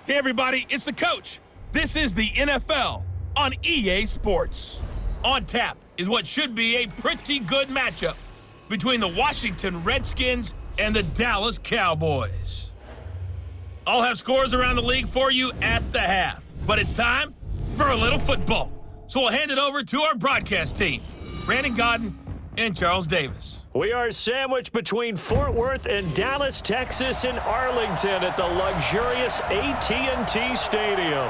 Hey everybody, it's the coach. This is the NFL on EA Sports. On tap is what should be a pretty good matchup between the Washington Redskins and the Dallas Cowboys. I'll have scores around the league for you at the half, but it's time for a little football. So we'll hand it over to our broadcast team, Brandon Godden and Charles Davis. We are sandwiched between Fort Worth and Dallas, Texas, and Arlington at the luxurious AT&T Stadium.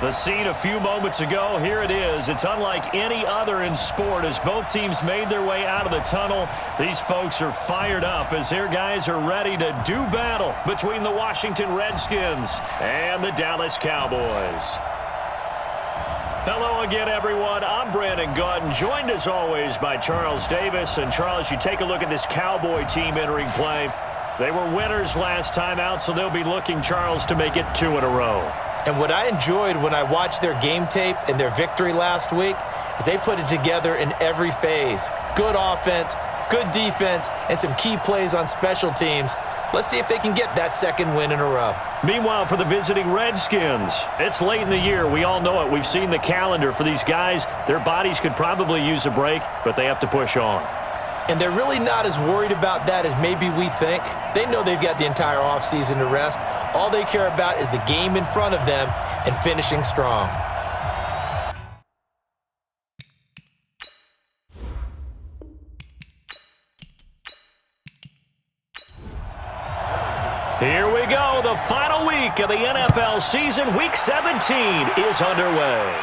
The scene a few moments ago, here it is. It's unlike any other in sport as both teams made their way out of the tunnel. These folks are fired up as their guys are ready to do battle between the Washington Redskins and the Dallas Cowboys. Hello again, everyone. I'm Brandon Godden, joined as always by Charles Davis. And Charles, you take a look at this Cowboy team entering play. They were winners last time out, so they'll be looking, Charles, to make it 2 in a row. And what I enjoyed when I watched their game tape and their victory last week is they put it together in every phase. Good offense, good defense, and some key plays on special teams. Let's see if they can get that second win in a row. Meanwhile, for the visiting Redskins, it's late in the year. We all know it. We've seen the calendar for these guys. Their bodies could probably use a break, but they have to push on. And they're really not as worried about that as maybe we think. They know they've got the entire offseason to rest. All they care about is the game in front of them and finishing strong. Here we go. The final week of the NFL season. Week 17 is underway.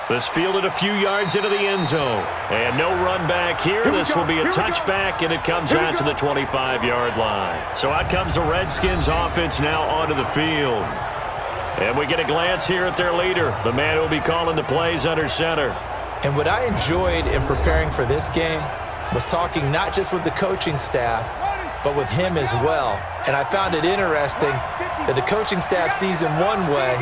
This fielded a few yards into the end zone. And no run back here. This will be a touchback, and it comes out to the 25-yard line. So out comes the Redskins offense now onto the field. And we get a glance here at their leader, the man who will be calling the plays under center. And what I enjoyed in preparing for this game was talking not just with the coaching staff, but with him as well. And I found it interesting that the coaching staff sees him one way,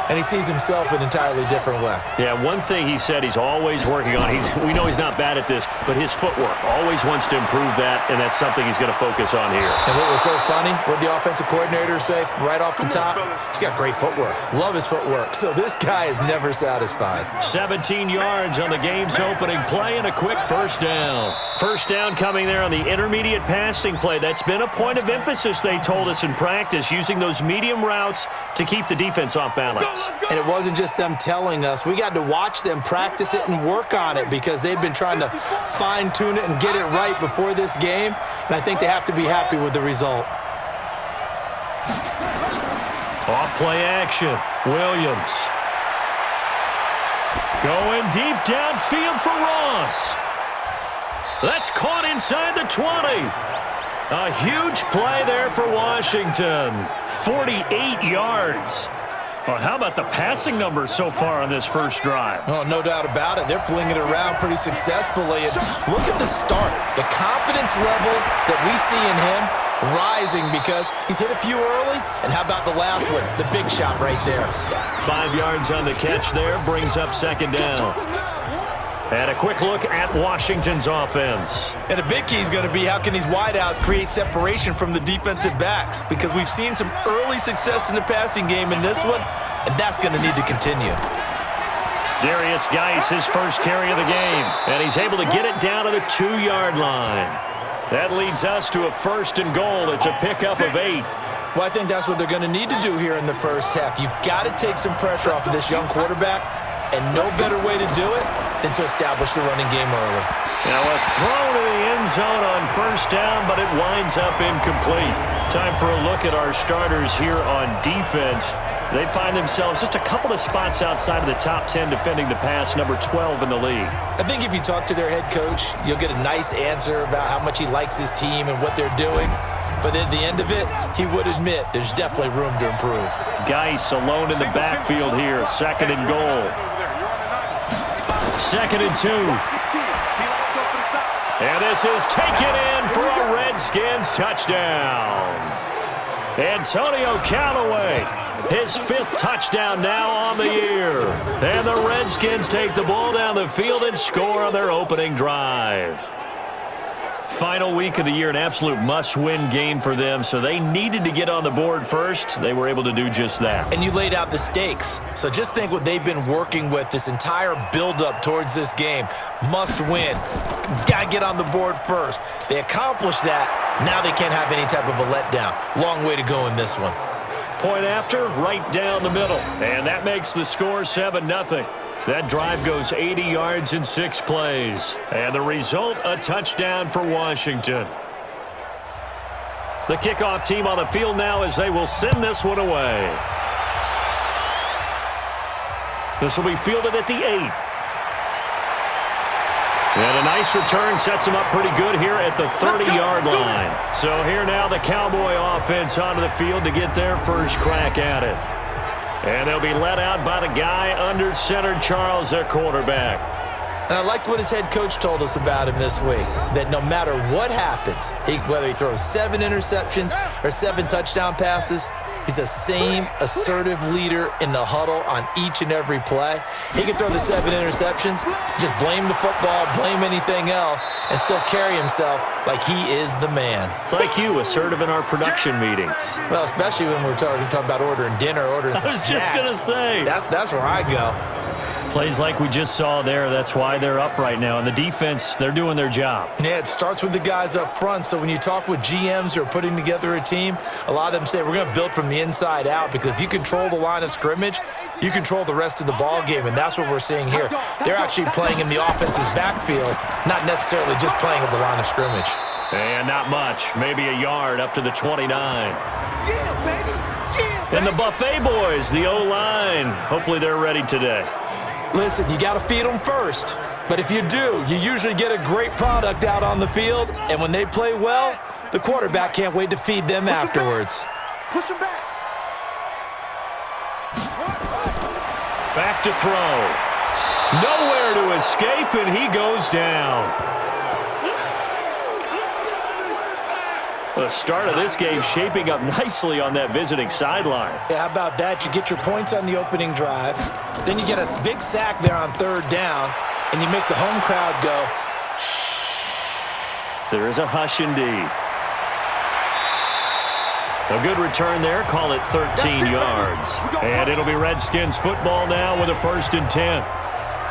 and he sees himself an entirely different way. Yeah, one thing he said he's always working on, we know he's not bad at this, but his footwork, always wants to improve that, and that's something he's going to focus on here. And what was so funny, what the offensive coordinator say right off the top? He's got great footwork. Love his footwork. So this guy is never satisfied. 17 yards on the game's opening play and a quick first down. First down coming there on the intermediate passing play. That's been a point of emphasis, they told us in practice, using those medium routes to keep the defense off balance. And it wasn't just them telling us. We got to watch them practice it and work on it because they've been trying to fine-tune it and get it right before this game. And I think they have to be happy with the result. Off-play action. Williams. Going deep downfield for Ross. That's caught inside the 20. A huge play there for Washington. 48 yards. Well, how about the passing numbers so far on this first drive? Oh, no doubt about it. They're flinging it around pretty successfully. And look at the start. The confidence level that we see in him rising because he's hit a few early. And how about the last one? The big shot right there. 5 yards on the catch there. Brings up second down. And a quick look at Washington's offense. And a big key is going to be how can these wideouts create separation from the defensive backs? Because we've seen some early success in the passing game in this one, and that's going to need to continue. Darius Geis, his first carry of the game, and he's able to get it down to the 2-yard line. That leads us to a first and goal. It's a pickup of 8. Well, I think that's what they're going to need to do here in the first half. You've got to take some pressure off of this young quarterback, and no better way to do it than to establish the running game early. Now a throw to the end zone on first down, but it winds up incomplete. Time for a look at our starters here on defense. They find themselves just a couple of spots outside of the top 10 defending the pass, number 12 in the league. I think if you talk to their head coach, you'll get a nice answer about how much he likes his team and what they're doing. But at the end of it, he would admit there's definitely room to improve. Geis alone in the backfield here, second and goal. Second and 2. And this is taken in for a Redskins touchdown. Antonio Callaway, his 5th touchdown now on the year. And the Redskins take the ball down the field and score on their opening drive. Final week of the year, an absolute must-win game for them, so they needed to get on the board first. They were able to do just that. And you laid out the stakes. So just think what they've been working with this entire build-up towards this game. Must win. Got to get on the board first. They accomplished that. Now they can't have any type of a letdown. Long way to go in this one. Point after, right down the middle. And that makes the score 7-0. That drive goes 80 yards in 6 plays. And the result, a touchdown for Washington. The kickoff team on the field now as they will send this one away. This will be fielded at the 8. And a nice return sets them up pretty good here at the 30-yard line. So here now the Cowboy offense onto the field to get their first crack at it. And they'll be led out by the guy under center, Charles, their quarterback. And I liked what his head coach told us about him this week, that no matter what happens, whether he throws 7 interceptions or 7 touchdown passes, he's the same assertive leader in the huddle on each and every play. He can throw the 7 interceptions, just blame the football, blame anything else, and still carry himself like he is the man. It's like you, assertive in our production meetings. Well, especially when we're talking about ordering dinner, ordering some snacks. I was just going to say. That's where I go. Plays like we just saw there, that's why they're up right now. And the defense, they're doing their job. Yeah, it starts with the guys up front. So when you talk with GMs who are putting together a team, a lot of them say we're going to build from the inside out, because if you control the line of scrimmage, you control the rest of the ball game, and that's what we're seeing here. They're actually playing in the offense's backfield, not necessarily just playing at the line of scrimmage. And not much, maybe a yard up to the 29. Yeah, baby. Yeah, baby. And the Buffet boys, the O-line, hopefully they're ready today. Listen, you got to feed them first. But if you do, you usually get a great product out on the field. And when they play well, the quarterback can't wait to feed them afterwards. Push him back. Back to throw. Nowhere to escape, and he goes down. The start of this game shaping up nicely on that visiting sideline. Yeah, how about that? You get your points on the opening drive. Then you get a big sack there on 3rd down, and you make the home crowd go, shh. There is a hush indeed. A good return there. Call it 13 yards. And it'll be Redskins football now with a 1st and 10.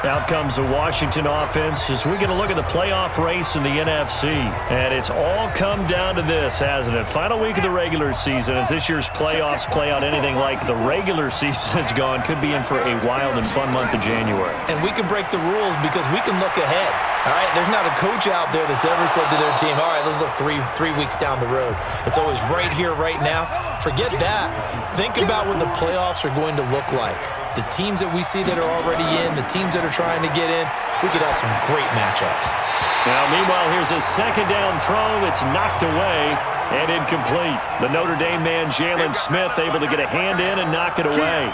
Out comes the Washington offense as we get a look at the playoff race in the NFC. And it's all come down to this, hasn't it? Final week of the regular season. As this year's playoffs play out anything like the regular season has gone, could be in for a wild and fun month of January. And we can break the rules because we can look ahead. All right, there's not a coach out there that's ever said to their team, all right, let's look three weeks down the road. It's always right here, right now. Forget that. Think about what the playoffs are going to look like. The teams that we see that are already in, the teams that are trying to get in, we could have some great matchups. Now, meanwhile, here's a 2nd down throw. It's knocked away and incomplete. The Notre Dame man, Jalen Smith, able to get a hand in and knock it away.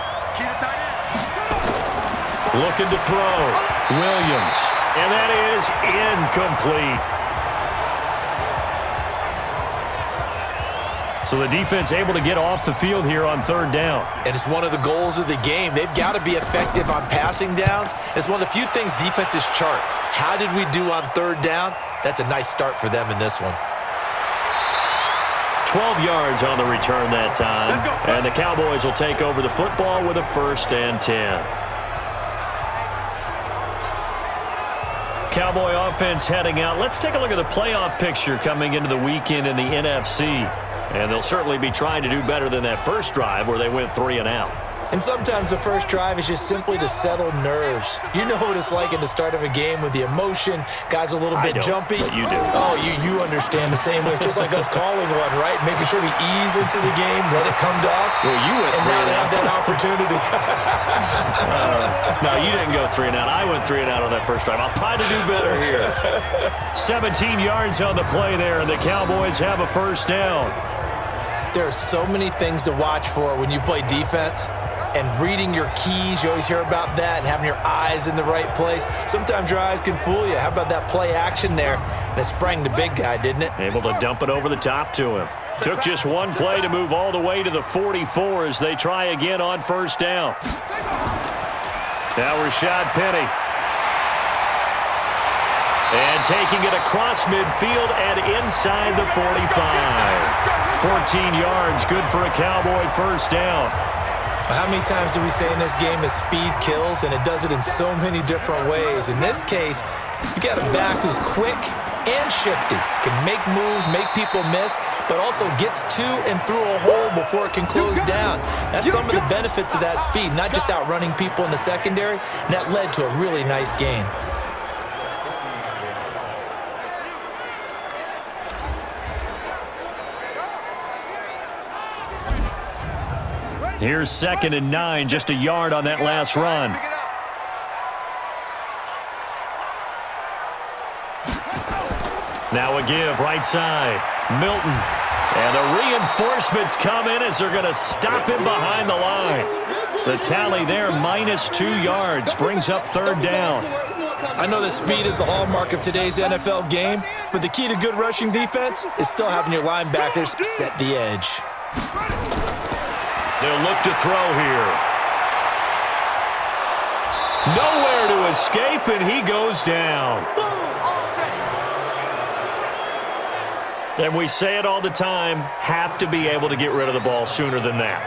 Looking to throw. Williams. And that is incomplete. So the defense able to get off the field here on 3rd down. And it's one of the goals of the game. They've got to be effective on passing downs. It's one of the few things defenses chart. How did we do on 3rd down? That's a nice start for them in this one. 12 yards on the return that time. And the Cowboys will take over the football with a 1st and 10. Cowboy offense heading out. Let's take a look at the playoff picture coming into the weekend in the NFC. And they'll certainly be trying to do better than that first drive where they went 3 and out. And sometimes the first drive is just simply to settle nerves. You know what it's like at the start of a game with the emotion. Guys a little bit jumpy. But you do. Oh, you understand the same way. It's just like us calling one, right? Making sure we ease into the game, let it come to us. Well, you went and 3 now and they out. have that opportunity. No, you didn't go 3 and out. I went 3 and out on that first drive. I'll try to do better here. 17 yards on the play there, and the Cowboys have a 1st down. There are so many things to watch for when you play defense. And reading your keys, you always hear about that, and having your eyes in the right place. Sometimes your eyes can fool you. How about that play action there? And it sprang the big guy, didn't it? Able to dump it over the top to him. Took just one play to move all the way to the 44 as they try again on 1st down. Now Rashad Penny. And taking it across midfield and inside the 45. 14 yards, good for a Cowboy first down. How many times do we say in this game is speed kills, and it does it in so many different ways. In this case, you got a back who's quick and shifty, can make moves, make people miss, but also gets to and through a hole before it can close down. That's some of the benefits of that speed, not just outrunning people in the secondary, and that led to a really nice gain. Here's 2nd and 9, just a yard on that last run. Now a give, right side. Milton. And the reinforcements come in as they're going to stop him behind the line. The tally there, -2 yards, brings up 3rd down. I know that speed is the hallmark of today's NFL game, but the key to good rushing defense is still having your linebackers set the edge. They'll look to throw here. Nowhere to escape, and he goes down. And we say it all the time, have to be able to get rid of the ball sooner than that.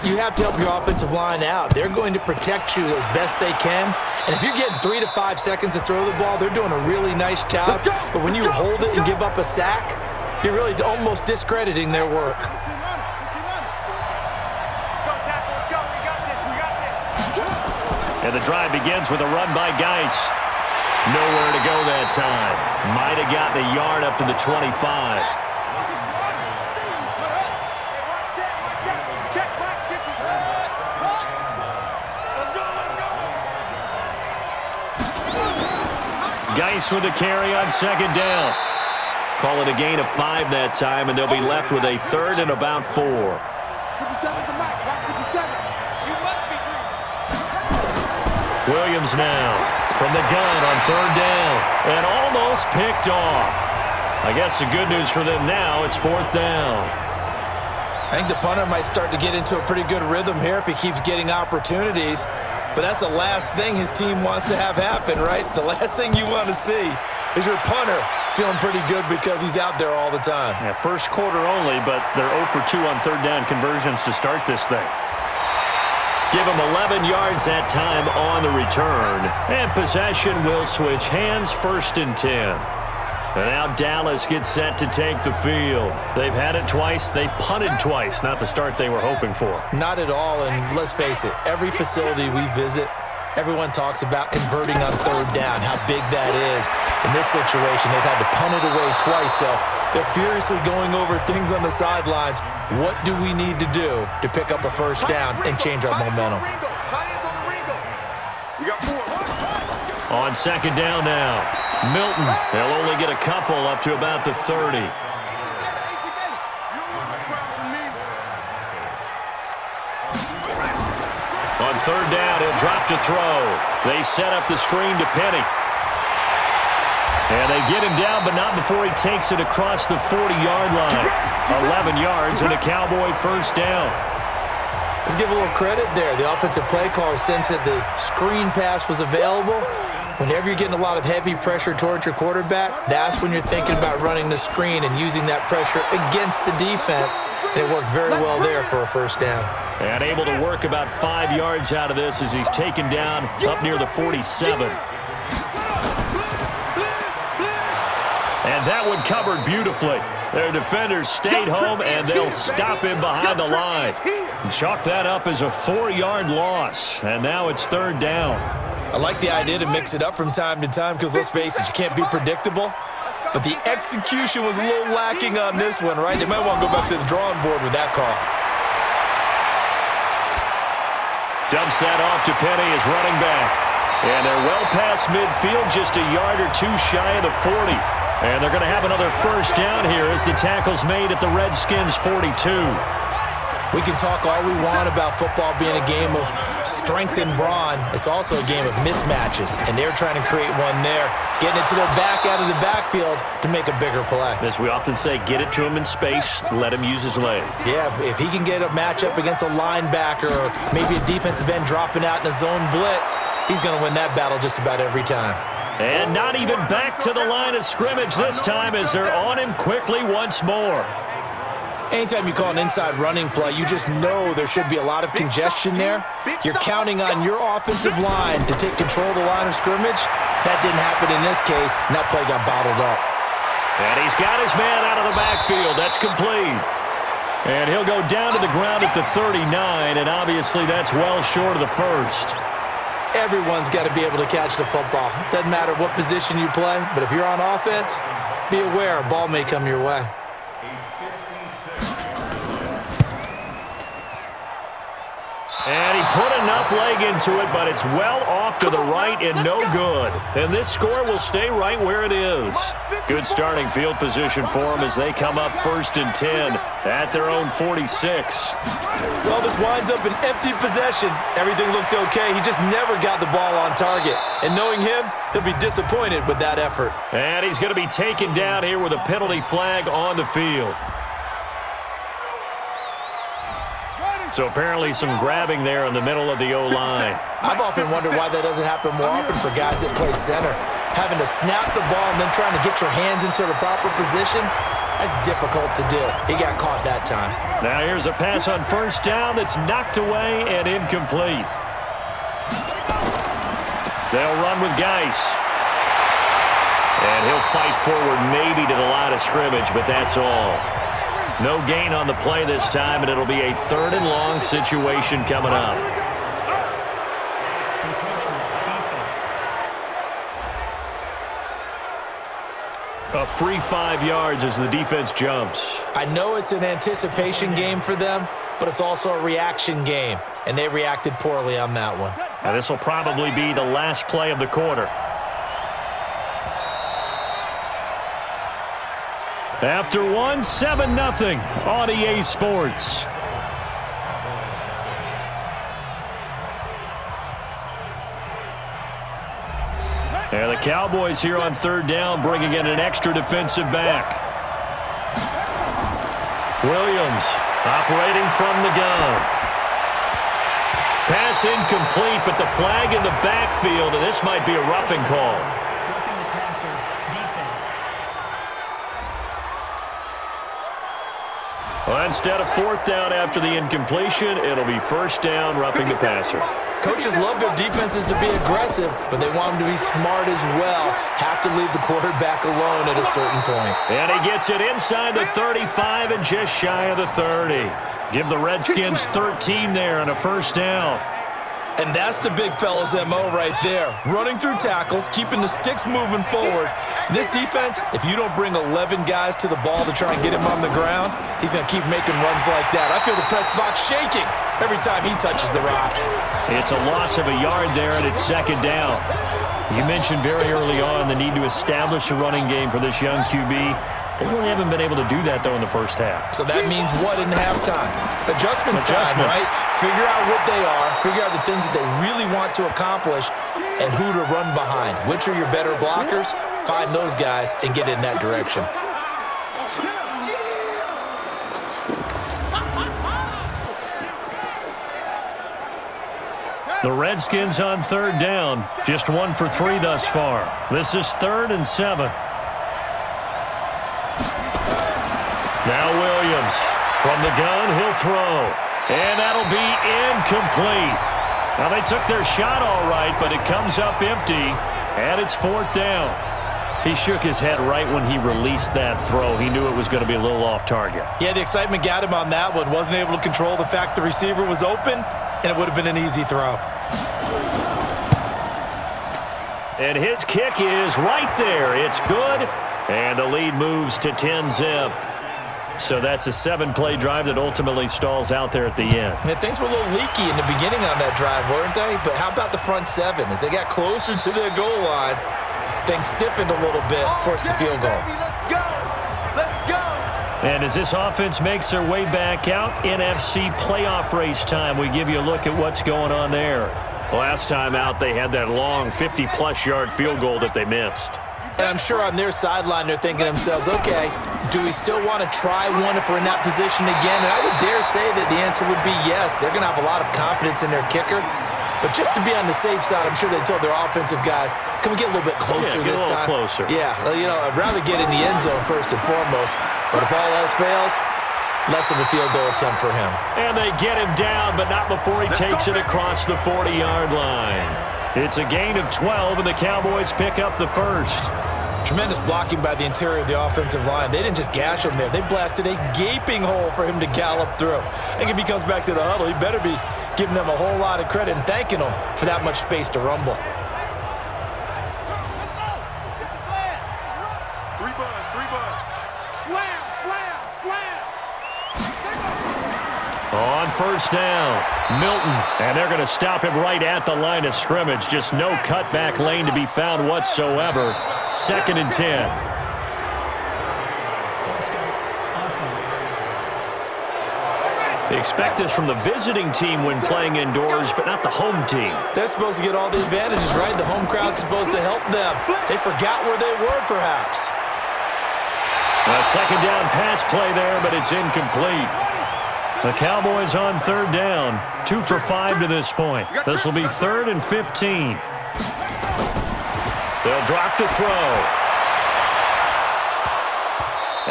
You have to help your offensive line out. They're going to protect you as best they can. And if you're getting 3 to 5 seconds to throw the ball, they're doing a really nice job. But when you hold it and give up a sack, you're really almost discrediting their work. And the drive begins with a run by Geis. Nowhere to go that time. Might have gotten a yard up to the 25. Geis with a carry on 2nd down. Call it a gain of 5 that time, and they'll be left with a 3rd and about 4. 57 to Mike, right? 57. Williams now from the gun on 3rd down and almost picked off. I guess the good news for them now, it's 4th down. I think the punter might start to get into a pretty good rhythm here if he keeps getting opportunities. But that's the last thing his team wants to have happen, right? The last thing you want to see is your punter feeling pretty good because he's out there all the time. Yeah, first quarter only, but they're 0 for 2 on 3rd down conversions to start this thing. Give him 11 yards that time on the return. And possession will switch hands, 1st and 10. And now Dallas gets set to take the field. They've had it twice. They've punted twice. Not the start they were hoping for. Not at all, and let's face it, every facility we visit, everyone talks about converting on 3rd down, how big that is. In this situation, they've had to punt it away twice, so they're furiously going over things on the sidelines. What do we need to do to pick up a 1st down and change our momentum? On 2nd down now, Milton. They'll only get a couple up to about the 30. On 3rd down, he'll drop to throw. They set up the screen to Penny. And they get him down, but not before he takes it across the 40-yard line. 11 yards and a Cowboy 1st down. Let's give a little credit there. The offensive play caller sensed that the screen pass was available. Whenever you're getting a lot of heavy pressure towards your quarterback, that's when you're thinking about running the screen and using that pressure against the defense. And it worked very well there for a 1st down. And able to work about 5 yards out of this as he's taken down up near the 47. And that one covered beautifully. Their defenders stayed home, and they'll stop him behind the line. And chalk that up as a 4-yard loss. And now it's 3rd down. I like the idea to mix it up from time to time because, let's face it, you can't be predictable. But the execution was a little lacking on this one, right? They might want to go back to the drawing board with that call. Dumps that off to Penny as running back. And they're well past midfield, just a yard or 2 shy of the 40. And they're going to have another 1st down here as the tackle's made at the Redskins 42. We can talk all we want about football being a game of strength and brawn. It's also a game of mismatches, and they're trying to create one there, getting it to their back out of the backfield to make a bigger play. As we often say, get it to him in space, let him use his leg. Yeah, if he can get a matchup against a linebacker or maybe a defensive end dropping out in a zone blitz, he's going to win that battle just about every time. And not even back to the line of scrimmage this time as they're on him quickly once more. Anytime you call an inside running play, you just know there should be a lot of congestion there. You're counting on your offensive line to take control of the line of scrimmage. That didn't happen in this case, and that play got bottled up. And he's got his man out of the backfield. That's complete. And he'll go down to the ground at the 39, and obviously that's well short of the first. Everyone's got to be able to catch the football. Doesn't matter what position you play, but if you're on offense, be aware a ball may come your way. And he put enough leg into it, but it's well off to the right and no good. And this score will stay right where it is. Good starting field position for them as they come up 1st and 10 at their own 46. Well, this winds up an empty possession. Everything looked okay. He just never got the ball on target. And knowing him, he'll be disappointed with that effort. And he's going to be taken down here with a penalty flag on the field. So apparently some grabbing there in the middle of the O-line. I've often wondered why that doesn't happen more often for guys that play center. Having to snap the ball and then trying to get your hands into the proper position, that's difficult to do. He got caught that time. Now here's a pass on 1st down that's knocked away and incomplete. They'll run with Geis. And he'll fight forward maybe to the line of scrimmage, but that's all. No gain on the play this time, and it'll be a 3rd and long situation coming up. A free 5 yards as the defense jumps. I know it's an anticipation game for them, but it's also a reaction game, and they reacted poorly on that one. Now this will probably be the last play of the quarter. After one, 7-0 on EA Sports. And the Cowboys here on 3rd down, bringing in an extra defensive back. Williams operating from the gun. Pass incomplete, but the flag in the backfield, and this might be a roughing call. Well, instead of 4th down after the incompletion, it'll be 1st down, roughing the passer. Coaches love their defenses to be aggressive, but they want them to be smart as well. Have to leave the quarterback alone at a certain point. And he gets it inside the 35 and just shy of the 30. Give the Redskins 13 there on a 1st down. And that's the big fella's MO right there. Running through tackles, keeping the sticks moving forward. This defense, if you don't bring 11 guys to the ball to try and get him on the ground, he's going to keep making runs like that. I feel the press box shaking every time he touches the rock. It's a loss of a yard there, and it's 2nd down. You mentioned very early on the need to establish a running game for this young QB. They really haven't been able to do that, though, in the 1st half. So that means what in halftime? Adjustments time, right? Figure out what they are, figure out the things that they really want to accomplish, and who to run behind. Which are your better blockers? Find those guys and get in that direction. The Redskins on 3rd down, just 1 for 3 thus far. This is 3rd and 7. Now Williams from the gun, he'll throw. And that'll be incomplete. Now they took their shot all right, but it comes up empty, and it's 4th down. He shook his head right when he released that throw. He knew it was going to be a little off target. Yeah, the excitement got him on that one. Wasn't able to control the fact the receiver was open, and it would have been an easy throw. And his kick is right there. It's good, and the lead moves to 10-zip. So that's a 7-play drive that ultimately stalls out there at the end. Yeah, things were a little leaky in the beginning on that drive, weren't they? But how about the front 7? As they got closer to their goal line, things stiffened a little bit, forced the field goal. And as this offense makes their way back out, NFC playoff race time, we give you a look at what's going on there. Last time out, they had that long 50-plus yard field goal that they missed. And I'm sure on their sideline they're thinking to themselves, okay, do we still want to try one if we're in that position again? And I would dare say that the answer would be yes. They're going to have a lot of confidence in their kicker. But just to be on the safe side, I'm sure they told their offensive guys, can we get a little bit closer this time? Closer. Yeah, well, I'd rather get in the end zone first and foremost. But if all else fails, less of a field goal attempt for him. And they get him down, but not before he takes it across the 40-yard line. It's a gain of 12, and the Cowboys pick up the first. Tremendous blocking by the interior of the offensive line. They didn't just gash him there. They blasted a gaping hole for him to gallop through. I think if he comes back to the huddle, he better be giving them a whole lot of credit and thanking them for that much space to rumble. Three bud. Slam. On first down, Milton, and they're going to stop him right at the line of scrimmage. Just no cutback lane to be found whatsoever. 2nd and 10. They expect this from the visiting team when playing indoors, but not the home team. They're supposed to get all the advantages, right? The home crowd's supposed to help them. They forgot where they were, perhaps. A 2nd down pass play there, but it's incomplete. The Cowboys on 3rd down, 2 for 5 to this point. This will be 3rd and 15. They'll drop to throw.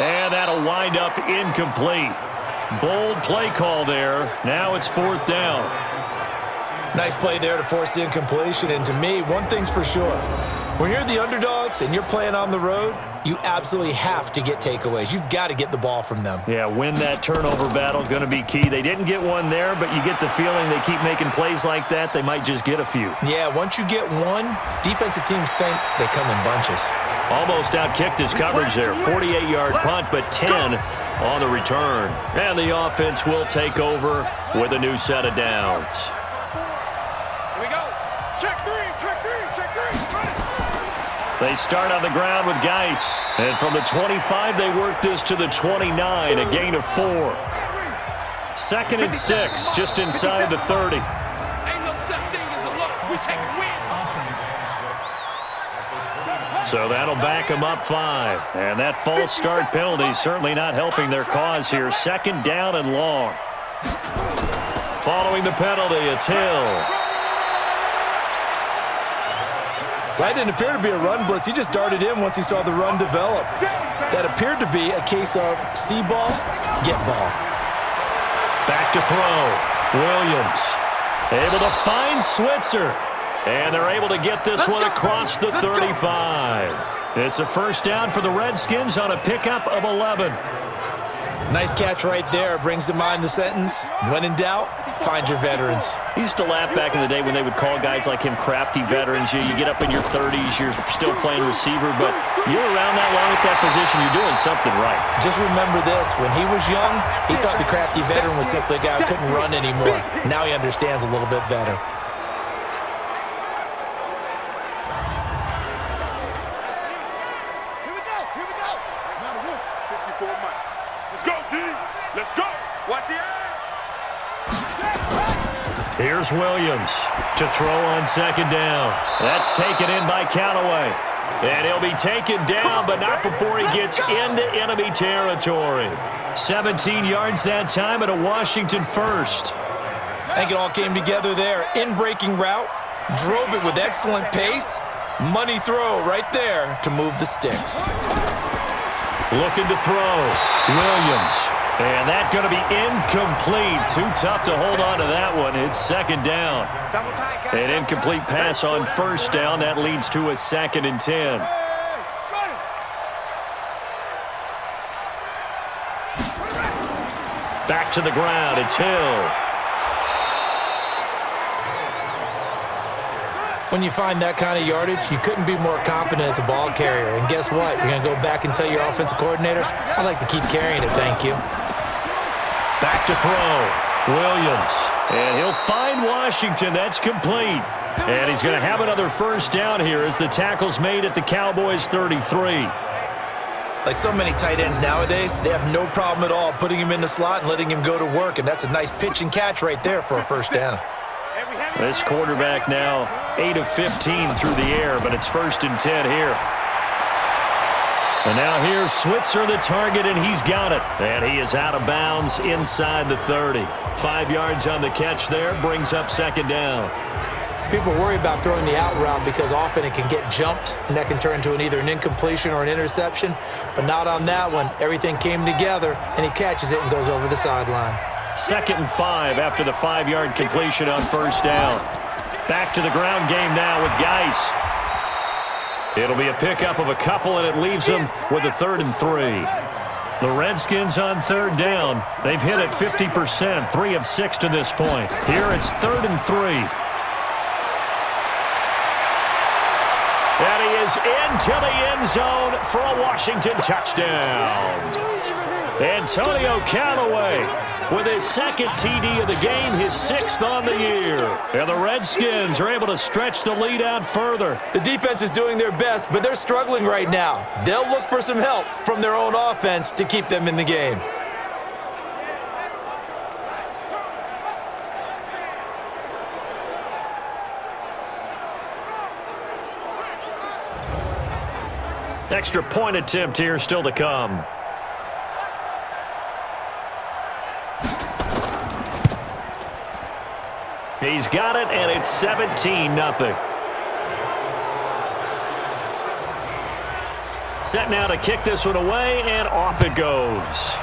And that'll wind up incomplete. Bold play call there. Now it's 4th down. Nice play there to force the incompletion. And to me, one thing's for sure. When you're the underdogs and you're playing on the road, you absolutely have to get takeaways. You've got to get the ball from them. Yeah, win that turnover battle, going to be key. They didn't get one there, but you get the feeling they keep making plays like that, they might just get a few. Yeah, once you get one, defensive teams think they come in bunches. Almost outkicked his coverage there. 48-yard punt, but 10 on the return. And the offense will take over with a new set of downs. Here we go. Check three. They start on the ground with Geis. And from the 25, they work this to the 29, a gain of 4. 2nd and 6, just inside the 30. Ain't no such thing as a loss. We take a win. So that'll back them up 5. And that false start penalty is certainly not helping their cause here. 2nd down and long. Following the penalty, it's Hill. That didn't appear to be a run blitz. He just darted in once he saw the run develop. That appeared to be a case of see ball, get ball. Back to throw. Williams able to find Switzer. And they're able to get this one across the 35. It's a first down for the Redskins on a pickup of 11. Nice catch right there. Brings to mind the sentence, when in doubt, find your veterans. I used to laugh back in the day when they would call guys like him crafty veterans. You get up in your 30s, you're still playing receiver, but you're around that long at that position, you're doing something right. Just remember this, when he was young, he thought the crafty veteran was simply a guy who couldn't run anymore. Now he understands a little bit better. Here we go. Now the wood. 54 Mike. Let's go, D. Let's go. Watch the eye. Here's Williams to throw on 2nd down. That's taken in by Callaway. And he'll be taken down, but not before he gets into enemy territory. 17 yards that time and a Washington first. I think it all came together there. In-breaking route, drove it with excellent pace. Money throw right there to move the sticks. Looking to throw. Williams. And that's going to be incomplete. Too tough to hold on to that one. It's 2nd down. An incomplete pass on first down. That leads to a 2nd and 10. Back to the ground. It's Hill. When you find that kind of yardage, you couldn't be more confident as a ball carrier. And guess what? You're going to go back and tell your offensive coordinator, I'd like to keep carrying it, thank you. Back to throw. Williams. And he'll find Washington. That's complete. And he's going to have another first down here as the tackle's made at the Cowboys 33. Like so many tight ends nowadays, they have no problem at all putting him in the slot and letting him go to work. And that's a nice pitch and catch right there for a first down. This quarterback now 8 of 15 through the air, but it's 1st and 10 here. And now here's Switzer, the target, and he's got it. And he is out of bounds inside the 30. 5 yards on the catch there, brings up 2nd down. People worry about throwing the out route because often it can get jumped, and that can turn into either an incompletion or an interception. But not on that one. Everything came together, and he catches it and goes over the sideline. 2nd and 5 after the 5-yard completion on first down. Back to the ground game now with Geis. It'll be a pickup of a couple, and it leaves them with a 3rd and 3. The Redskins on 3rd down. They've hit it 50%, 3 of 6 to this point. Here it's 3rd and 3. And he is into the end zone for a Washington touchdown. Antonio Callaway with his 2nd TD of the game, his 6th on the year. And the Redskins are able to stretch the lead out further. The defense is doing their best, but they're struggling right now. They'll look for some help from their own offense to keep them in the game. Extra point attempt here still to come. He's got it, and it's 17-0. Set now to kick this one away, and off it goes.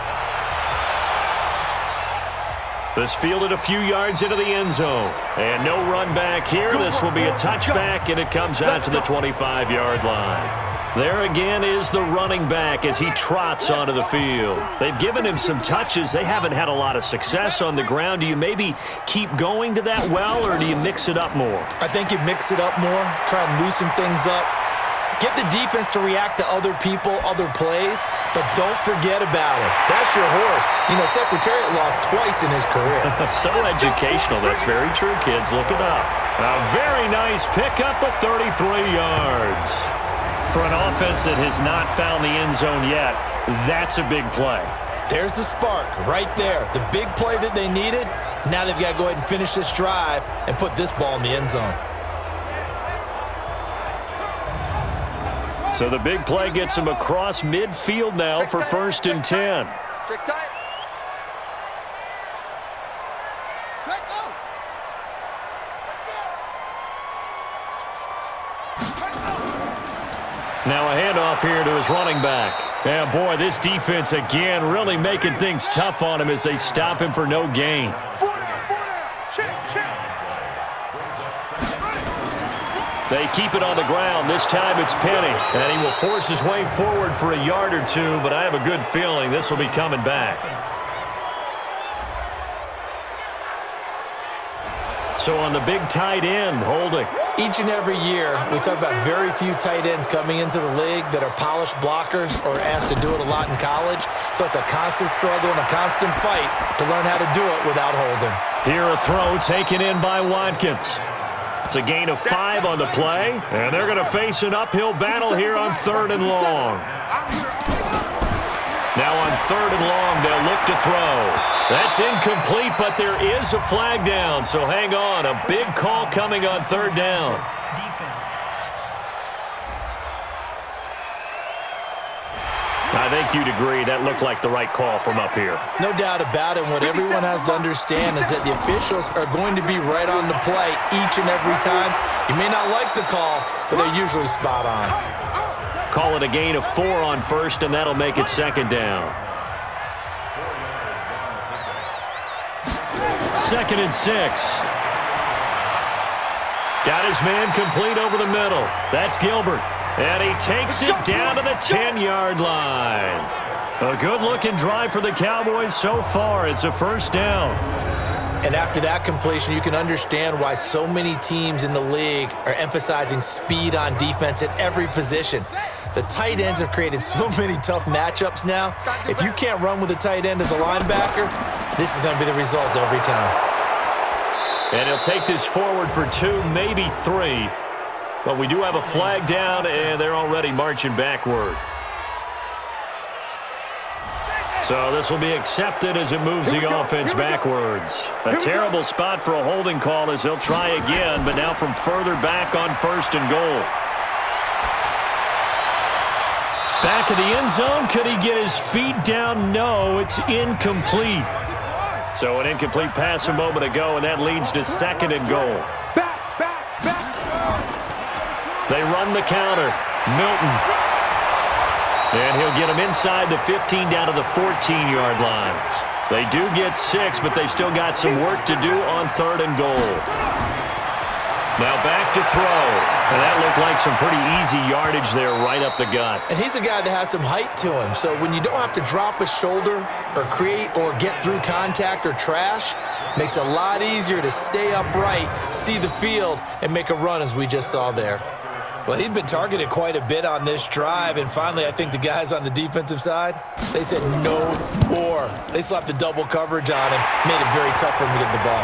This fielded a few yards into the end zone. And no run back here. This will be a touchback, and it comes out to the 25-yard line. There again is the running back as he trots onto the field. They've given him some touches. They haven't had a lot of success on the ground. Do you maybe keep going to that well, or do you mix it up more? I think you mix it up more, try and loosen things up. Get the defense to react to other people, other plays, but don't forget about it. That's your horse. You know, Secretariat lost twice in his career. So educational. That's very true, kids. Look it up. A very nice pickup of 33 yards. For an offense that has not found the end zone yet, that's a big play. There's the spark right there. The big play that they needed. Now they've got to go ahead and finish this drive and put this ball in the end zone. So the big play gets him across midfield now for 1st and 10. Now a handoff here to his running back. And boy, this defense again really making things tough on him as they stop him for no gain. They keep it on the ground. This time it's Penny. And he will force his way forward for a yard or two, but I have a good feeling this will be coming back. So on the big tight end, holding. Each and every year, we talk about very few tight ends coming into the league that are polished blockers or asked to do it a lot in college. So it's a constant struggle and a constant fight to learn how to do it without holding. Here a throw taken in by Watkins. It's a gain of 5 on the play, and they're going to face an uphill battle here on 3rd and long. Now on 3rd and long, they'll look to throw. That's incomplete, but there is a flag down, so hang on. A big call coming on 3rd down. I think you'd agree that looked like the right call from up here. No doubt about it. What everyone has to understand is that the officials are going to be right on the play each and every time. You may not like the call, but they're usually spot on. Call it a gain of 4 on 1st, and that'll make it 2nd down. 2nd and 6. Got his man complete over the middle. That's Gilbert. And he takes it down to the 10-yard line. A good-looking drive for the Cowboys so far. It's a 1st down. And after that completion, you can understand why so many teams in the league are emphasizing speed on defense at every position. The tight ends have created so many tough matchups now. If you can't run with a tight end as a linebacker, this is going to be the result every time. And he'll take this forward for 2, maybe 3. But we do have a flag down, and they're already marching backward. So this will be accepted as it moves the offense backwards. A terrible spot for a holding call as they'll try again, but now from further back on 1st and goal. Back of the end zone. Could he get his feet down? No, it's incomplete. So an incomplete pass a moment ago, and that leads to 2nd and goal. They run the counter. Milton. And he'll get him inside the 15 down to the 14-yard line. They do get 6, but they've still got some work to do on 3rd and goal. Now back to throw. And that looked like some pretty easy yardage there right up the gut. And he's a guy that has some height to him. So when you don't have to drop a shoulder or create or get through contact or trash, makes it a lot easier to stay upright, see the field, and make a run as we just saw there. Well, he'd been targeted quite a bit on this drive, and finally I think the guys on the defensive side, they said no more. They slapped the double coverage on him, made it very tough for him to get the ball.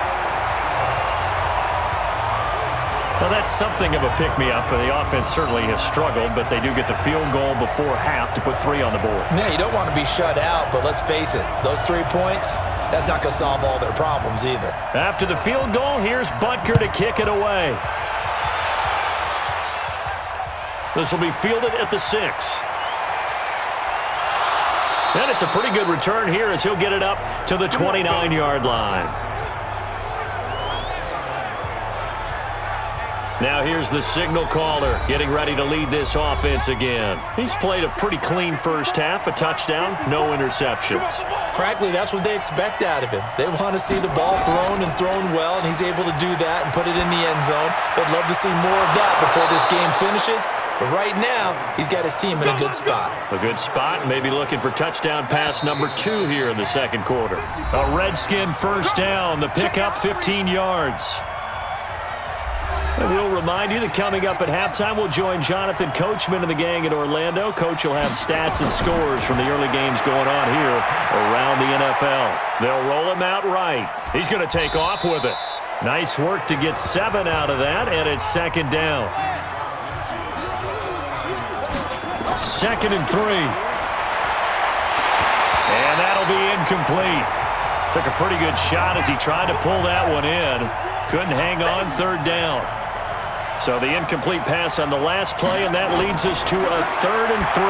Well, that's something of a pick-me-up. The offense certainly has struggled, but they do get the field goal before half to put 3 on the board. Yeah, you don't want to be shut out, but let's face it, those 3 points, that's not going to solve all their problems either. After the field goal, here's Butker to kick it away. This will be fielded at the 6. And it's a pretty good return here as he'll get it up to the 29-yard line. Now here's the signal caller getting ready to lead this offense again. He's played a pretty clean first half, a touchdown, no interceptions. Frankly, that's what they expect out of him. They want to see the ball thrown and thrown well, and he's able to do that and put it in the end zone. They'd love to see more of that before this game finishes. But right now, he's got his team in a good spot. A good spot, maybe looking for touchdown pass number 2 here in the second quarter. A Redskin first down, the pickup 15 yards. And we'll remind you that coming up at halftime, we'll join Jonathan Coachman and the gang in Orlando. Coach will have stats and scores from the early games going on here around the NFL. They'll roll him out right. He's going to take off with it. Nice work to get 7 out of that, and it's second down. 2nd and 3. And that'll be incomplete. Took a pretty good shot as he tried to pull that one in. Couldn't hang on, 3rd down. So the incomplete pass on the last play, and that leads us to a 3rd and 3.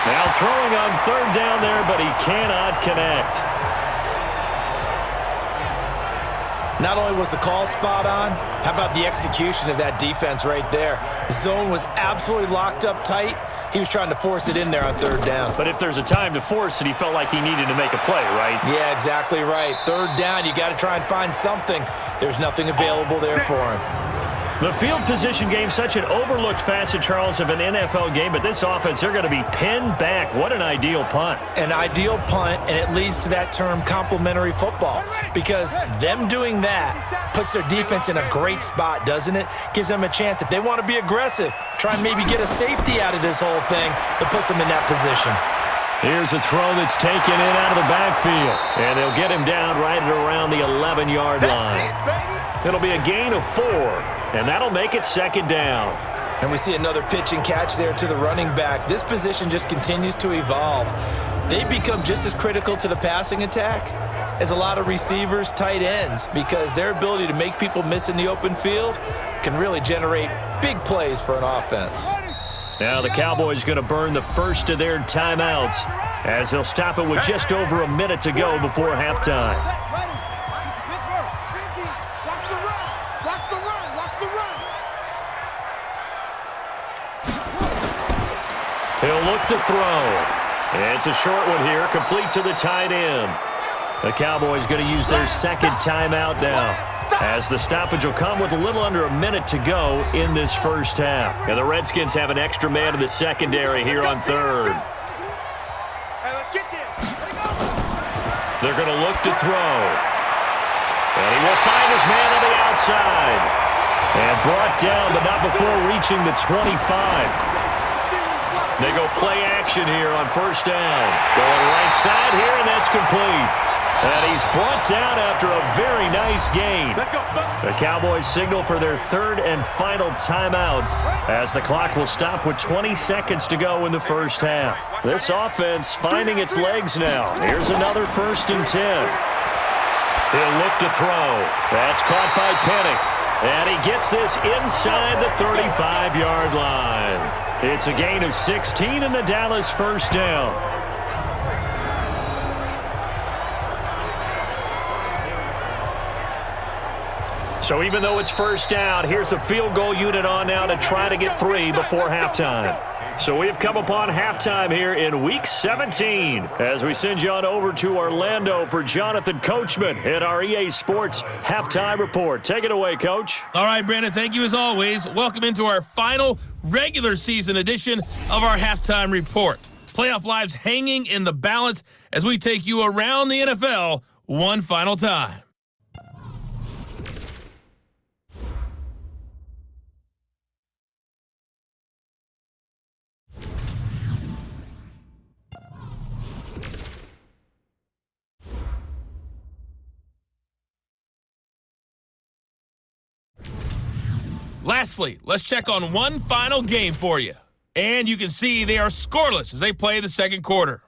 Now throwing on 3rd down there, but he cannot connect. Not only was the call spot on, how about the execution of that defense right there? The zone was absolutely locked up tight. He was trying to force it in there on 3rd down. But if there's a time to force it, he felt like he needed to make a play, right? Yeah, exactly right. 3rd down, you got to try and find something. There's nothing available there for him. The field position game, such an overlooked facet, Charles, of an NFL game, but this offense, they're going to be pinned back. What an ideal punt. An ideal punt, and it leads to that term complementary football, because them doing that puts their defense in a great spot, doesn't it? Gives them a chance. If they want to be aggressive, try and maybe get a safety out of this whole thing, it puts them in that position. Here's a throw that's taken in out of the backfield, and they'll get him down right at around the 11-yard line. It'll be a gain of 4, and that'll make it 2nd down. And we see another pitch and catch there to the running back. This position just continues to evolve. They become just as critical to the passing attack as a lot of receivers, tight ends, because their ability to make people miss in the open field can really generate big plays for an offense. Now the Cowboys going to burn the first of their timeouts as they'll stop it with just over a minute to go before halftime. He'll look to throw. It's a short one here, complete to the tight end. The Cowboys going to use their 2nd timeout now, as the stoppage will come with a little under a minute to go in this first half. And the Redskins have an extra man in the secondary here on 3rd. They're going to look to throw. And he will find his man on the outside. And brought down, but not before reaching the 25. They go play action here on 1st down. Going right side here, and that's complete. And he's brought down after a very nice gain. The Cowboys signal for their 3rd and final timeout as the clock will stop with 20 seconds to go in the first half. This offense finding its legs now. Here's another 1st and 10. He'll look to throw. That's caught by Pennick. And he gets this inside the 35-yard line. It's a gain of 16 and the Dallas 1st down. So even though it's first down, here's the field goal unit on now to try to get 3 before halftime. So we have come upon halftime here in Week 17 as we send you on over to Orlando for Jonathan Coachman at our EA Sports Halftime Report. Take it away, Coach. All right, Brandon, thank you as always. Welcome into our final regular season edition of our Halftime Report. Playoff lives hanging in the balance as we take you around the NFL one final time. Lastly, let's check on one final game for you. And you can see they are scoreless as they play the second quarter.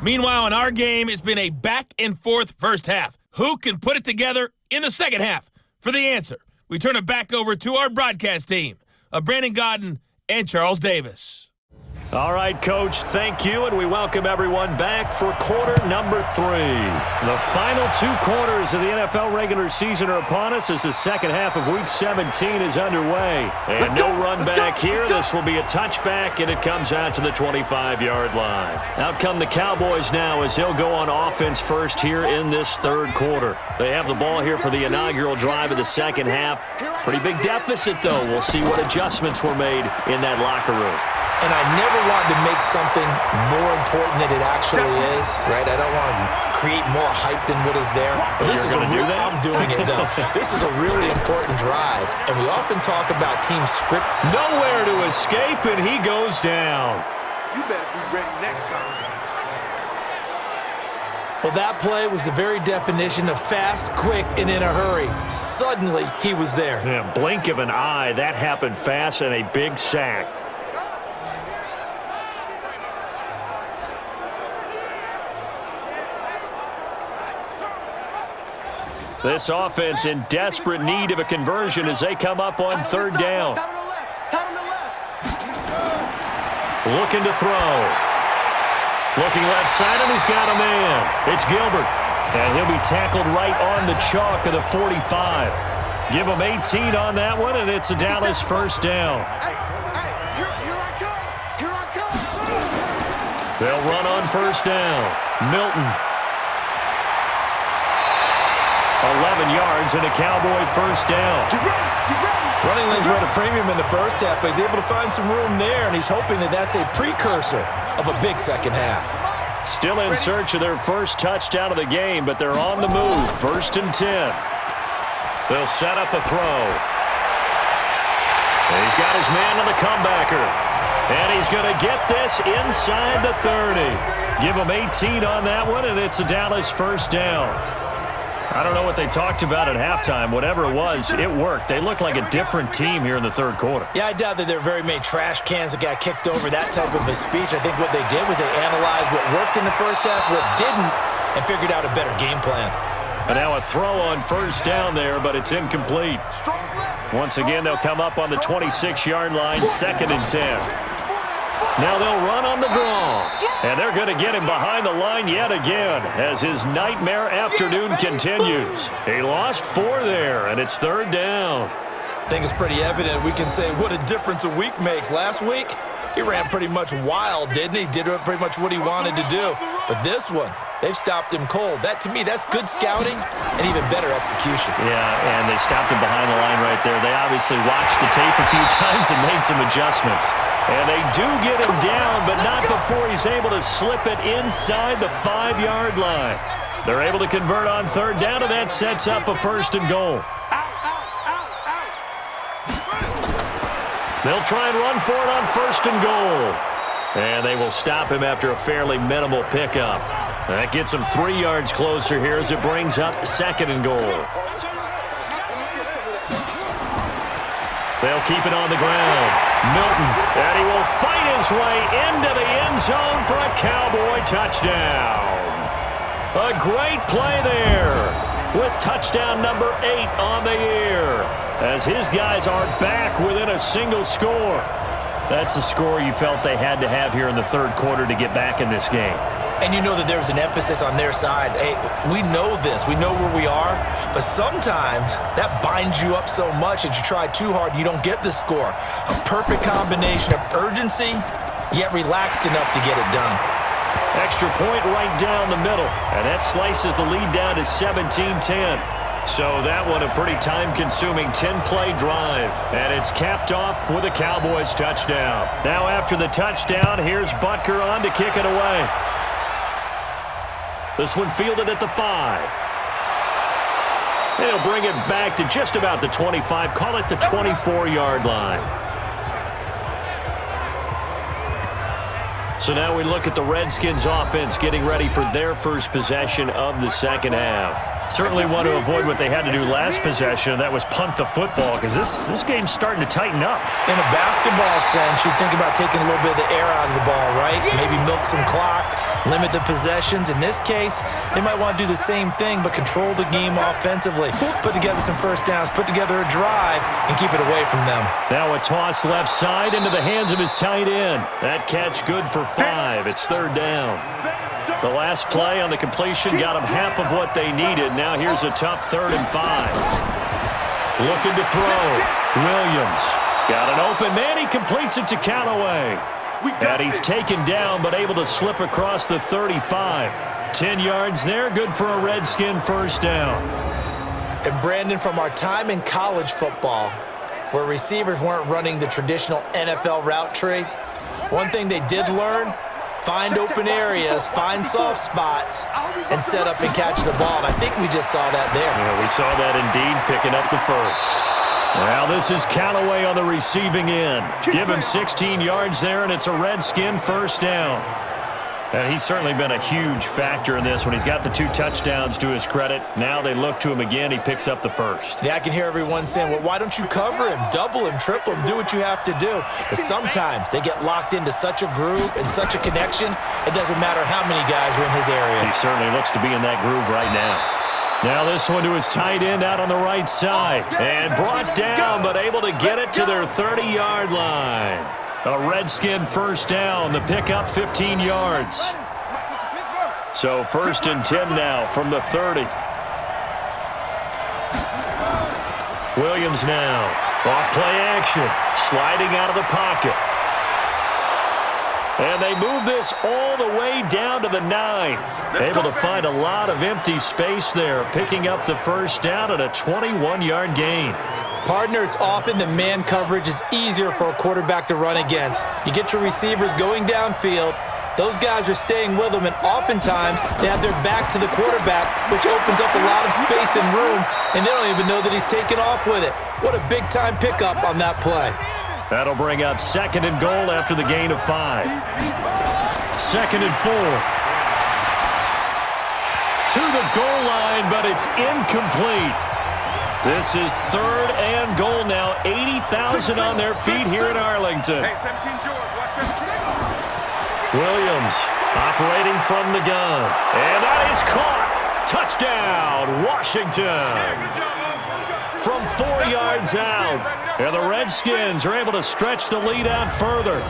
Meanwhile, in our game, it's been a back-and-forth first half. Who can put it together in the second half? For the answer, we turn it back over to our broadcast team of Brandon Godden and Charles Davis. All right, Coach, thank you, and we welcome everyone back for quarter number 3. The final 2 quarters of the NFL regular season are upon us as the second half of Week 17 is underway. And no run back here. This will be a touchback, and it comes out to the 25-yard line. Out come the Cowboys now as they'll go on offense first here in this third quarter. They have the ball here for the inaugural drive of the second half. Pretty big deficit, though. We'll see what adjustments were made in that locker room. And I never want to make something more important than it actually is, right? I don't want to create more hype than what is there. But this is I'm doing it, though. This is a really important drive. And we often talk about team script. Nowhere to escape, and he goes down. You better be ready next time. Well, that play was the very definition of fast, quick, and in a hurry. Suddenly, he was there. Yeah, blink of an eye. That happened fast and a big sack. This offense in desperate need of a conversion as they come up on third down. Looking to throw. Looking left side, and he's got a man. It's Gilbert. And he'll be tackled right on the chalk of the 45. Give him 18 on that one, and it's a Dallas first down. They'll run on first down. Milton. 11 yards and a Cowboy first down. Running lanes were at a premium in the first half, but he's able to find some room there, and he's hoping that that's a precursor of a big second half. Still in search of their first touchdown of the game, but they're on the move. First and 10. They'll set up a throw. And he's got his man on the comebacker. And he's going to get this inside the 30. Give him 18 on that one, and it's a Dallas first down. I don't know what they talked about at halftime. Whatever it was, it worked. They look like a different team here in the third quarter. Yeah, I doubt that there were very many trash cans that got kicked over, that type of a speech. I think what they did was they analyzed what worked in the first half, what didn't, and figured out a better game plan. And now a throw on first down there, but it's incomplete. Once again, they'll come up on the 26-yard line, second and 10. Now they'll run on the draw. And they're going to get him behind the line yet again as his nightmare afternoon continues. He lost 4 there, and it's third down. I think it's pretty evident. We can say what a difference a week makes. Last week, he ran pretty much wild, didn't he? Did pretty much what he wanted to do. But this one, they've stopped him cold. That, to me, that's good scouting and even better execution. Yeah, and they stopped him behind the line right there. They obviously watched the tape a few times and made some adjustments. And they do get him down, but not before he's able to slip it inside the 5-yard line. They're able to convert on third down, and that sets up a first and goal. They'll try and run for it on first and goal. And they will stop him after a fairly minimal pickup. That gets him 3 yards closer here as it brings up second and goal. They'll keep it on the ground. Milton, and he will fight his way into the end zone for a Cowboy touchdown. A great play there with touchdown number 8 on the year as his guys are back within a single score. That's the score you felt they had to have here in the third quarter to get back in this game. and you know that there's an emphasis on their side. Hey, we know this. We know where we are. But sometimes that binds you up so much that you try too hard, you don't get the score. A perfect combination of urgency, yet relaxed enough to get it done. Extra point right down the middle, and that slices the lead down to 17-10. So that one a pretty time-consuming 10-play drive, and it's capped off with a Cowboys touchdown. Now after the touchdown, here's Butker on to kick it away. This one fielded at the 5. He'll bring it back to just about the 25, call it the 24-yard line. So now we look at the Redskins offense getting ready for their first possession of the second half. Certainly want to avoid what they had to do last possession, and that was punt the football, because this game's starting to tighten up. In a basketball sense, you think about taking a little bit of the air out of the ball, right? Maybe milk some clock, limit the possessions. In this case, they might want to do the same thing, but control the game offensively. Put together some first downs, put together a drive, and keep it away from them. Now a toss left side into the hands of his tight end. That catch good for 5. It's third down. The last play on the completion got them half of what they needed. Now here's a tough 3rd and 5. Looking to throw. Williams. He's got an open man. He completes it to Callaway. And he's taken down but able to slip across the 35. 10 yards there. Good for a Redskin first down. And Brandon, from our time in college football, where receivers weren't running the traditional NFL route tree, one thing they did learn, find open areas, find soft spots, and set up and catch the ball. And I think we just saw that there. Yeah, we saw that indeed, picking up the first. Now this is Callaway on the receiving end. Give him 16 yards there, and it's a Redskin first down. And he's certainly been a huge factor in this when he's got the 2 touchdowns to his credit. Now they look to him again. He picks up the first. Yeah, I can hear everyone saying, well, why don't you cover him, double him, triple him, do what you have to do. But sometimes they get locked into such a groove and such a connection, it doesn't matter how many guys are in his area. He certainly looks to be in that groove right now. Now this one to his tight end out on the right side. And brought down, but able to get it to their 30-yard line. A Redskin first down. The pickup 15 yards. So 1st and 10 now from the 30. Williams now. Off play action. Sliding out of the pocket. And they move this all the way down to the 9. Able to find a lot of empty space there. Picking up the first down at a 21-yard gain. Partner, it's often that man coverage is easier for a quarterback to run against. You get your receivers going downfield. Those guys are staying with them, and oftentimes they have their back to the quarterback, which opens up a lot of space and room, and they don't even know that he's taken off with it. What a big-time pickup on that play. That'll bring up 2nd and goal after the gain of 5. 2nd and 4. To the goal line, but it's incomplete. This is 3rd and goal now. 80,000 on their feet here in Arlington. Williams operating from the gun. And that is caught. Touchdown, Washington. From 4 yards out. And the Redskins are able to stretch the lead out further.